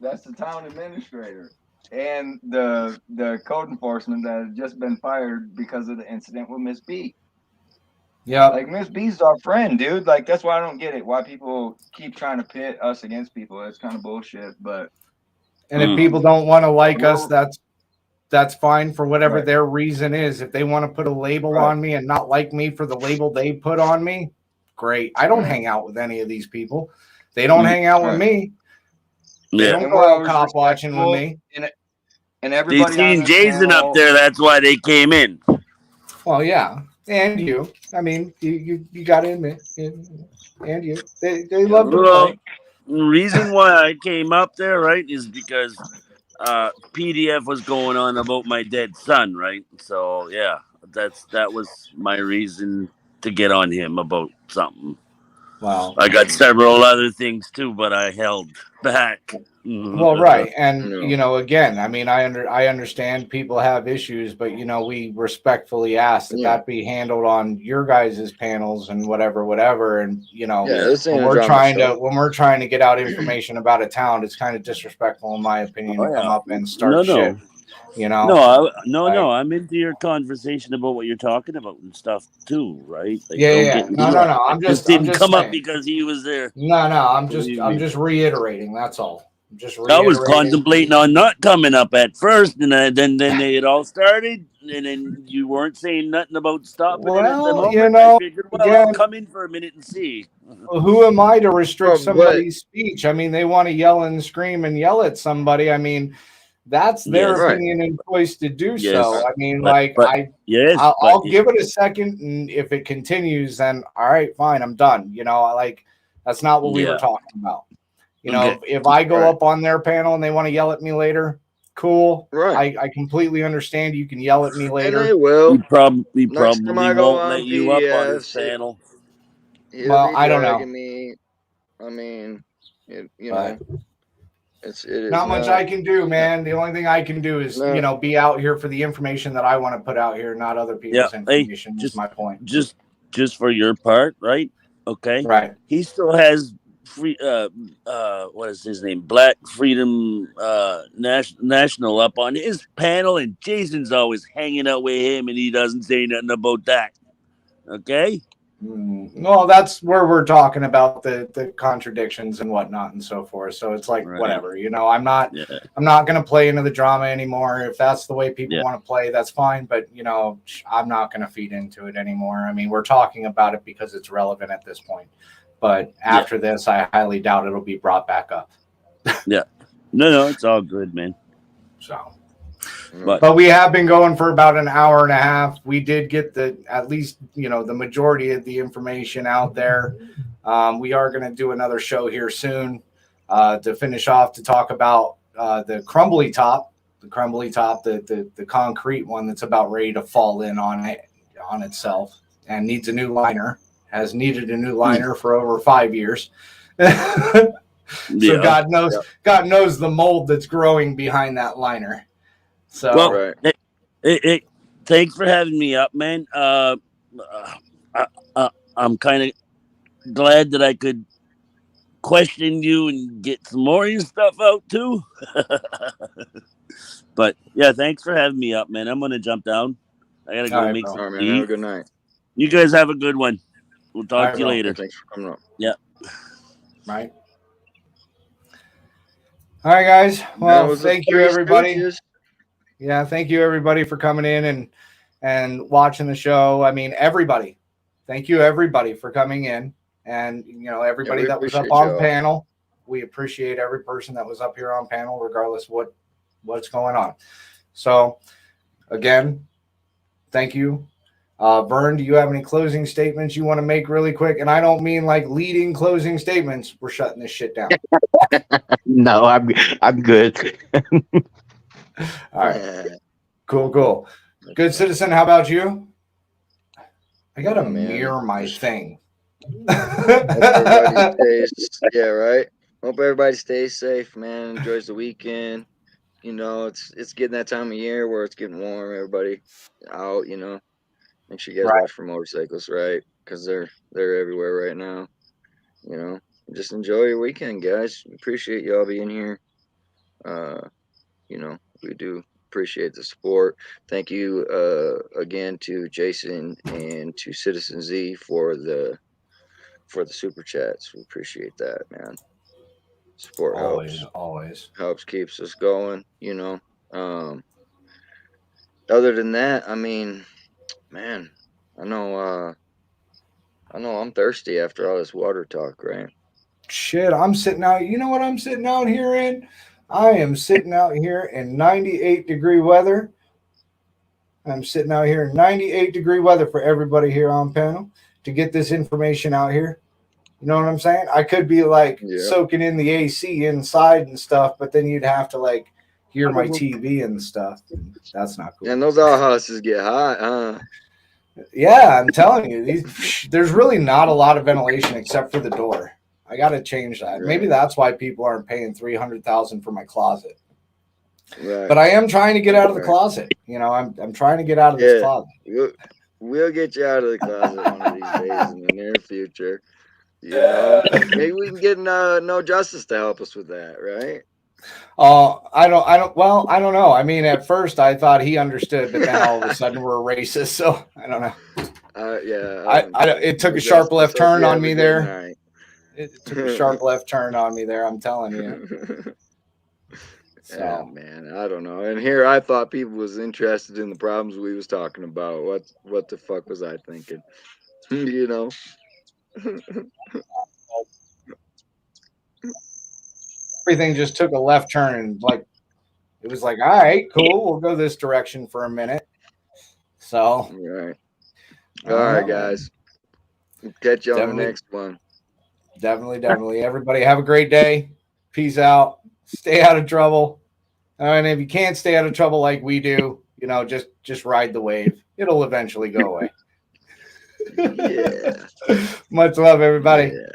That's the town administrator and the code enforcement that had just been fired because of the incident with Miss B. Yeah, like Miss B's our friend, dude. Like that's why I don't get it. Why people keep trying to pit us against people? It's kind of bullshit. But if people don't want to like us, that's fine for whatever their reason is. If they want to put a label on me and not like me for the label they put on me, great. I don't hang out with any of these people. They don't hang out with me. They don't go out cop watching with me. And everybody they seen Jason up there. That's why they came in. Well, yeah, and you. I mean, you got to admit, and you. They love to play. The reason why I came up there, right, is because PDF was going on about my dead son, right? So yeah, that was my reason to get on him about something. Wow. I got several other things too, but I held back. Well, right, and again, I mean, I understand people have issues, but we respectfully ask that be handled on your guys' panels and whatever, and when we're trying to get out information about a town, it's kind of disrespectful, in my opinion, to come up and start shit. No, I'm into your conversation about what you're talking about and stuff too, right? Like, No. I'm just didn't come saying. up because he was there. No. I'm just reiterating. That's all. I was contemplating on not coming up at first, and then they had all started, and then you weren't saying nothing about stopping. Well, I figured, I'll come in for a minute and see. Well, who am I to restrict somebody's speech? I mean, they want to yell and scream and yell at somebody. I mean, that's their opinion and choice to do so. I mean, I'll give it a second, and if it continues, then all right, fine, I'm done. That's not what we were talking about. If I go up on their panel and they want to yell at me later, cool. Right. I completely understand. You can yell at me later. And I will. He probably won't let you up on his panel. Well, I don't know. Me. I mean, it is not much I can do, man. The only thing I can do is, be out here for the information that I want to put out here, not other people's information. Just my point. Just for your part, right? Okay. Right. He still has free. What is his name? Black Freedom National up on his panel, and Jason's always hanging out with him, and he doesn't say nothing about that. Okay. Well, that's where we're talking about the contradictions and whatnot and so forth. So it's like whatever, I'm not going to play into the drama anymore. If that's the way people want to play, that's fine. But I'm not going to feed into it anymore. I mean, we're talking about it because it's relevant at this point. But after this, I highly doubt it'll be brought back up. Yeah, no, it's all good, man. So. But we have been going for about an hour and a half. We did get at least the majority of the information out there. We are going to do another show here soon to finish off to talk about the crumbly top, the concrete one that's about ready to fall in on itself and needs a new liner. Has needed a new liner for over 5 years. So God knows the mold that's growing behind that liner. So thanks for having me up, man. I'm kind of glad that I could question you and get some more of your stuff out too. But yeah, thanks for having me up, man. I'm gonna jump down. I gotta go make some tea. Have a good night. You guys have a good one. We'll talk All to you right, later. Thanks for coming up. Yeah. Right. All right, guys. Well, was the thank you, Three everybody. Stooges. Yeah, thank you, everybody, for coming in and watching the show. I mean, everybody. Thank you, everybody, for coming in. And, everybody we that was up appreciate on y'all. panel. We appreciate every person that was up here on panel, regardless of what's going on. So, again, thank you. Vern, do you have any closing statements you want to make really quick? And I don't mean like leading closing statements. We're shutting this shit down. No, I'm good. All right. Cool. Good citizen. How about you? I got to mirror my thing. Everybody right. Hope everybody stays safe, man. Enjoys the weekend. It's getting that time of year where it's getting warm. Everybody out. Make sure you guys watch for motorcycles, right? Because they're everywhere right now. Just enjoy your weekend, guys. Appreciate y'all being here. We do appreciate the support. Thank you again to Jason and to Citizen Z for the super chats. We appreciate that, man. Support helps keeps us going. Other than that, I mean, man, I know I'm thirsty after all this water talk, right? Shit, I'm sitting out. You know what I'm sitting out here in? I am sitting out here in 98-degree weather. I'm sitting out here in 98-degree weather for everybody here on panel to get this information out here. You know what I'm saying? I could be soaking in the AC inside and stuff, but then you'd have to hear my TV and stuff. That's not cool. And those outhouses get hot, huh? Yeah, I'm telling you, there's really not a lot of ventilation except for the door. I got to change that. Maybe that's why people aren't paying $300,000 for my closet. Right. But I am trying to get out of the closet. I'm trying to get out of this closet. We'll get you out of the closet one of these days in the near future. Maybe we can get No Justice to help us with that, right? I don't know. I mean, at first I thought he understood, but then all of a sudden we're racist. So I don't know. It took a sharp left turn on me there. It took a sharp left turn on me there. I'm telling you. Yeah, man, I don't know. And here I thought people was interested in the problems we was talking about. What the fuck was I thinking? Everything just took a left turn and it was all right, cool. We'll go this direction for a minute. So, all right, guys. Catch you on the next one. Definitely. Everybody have a great day. Peace out. Stay out of trouble. And if you can't stay out of trouble like we do, just ride the wave. It'll eventually go away. Yeah. Much love, everybody. Yeah.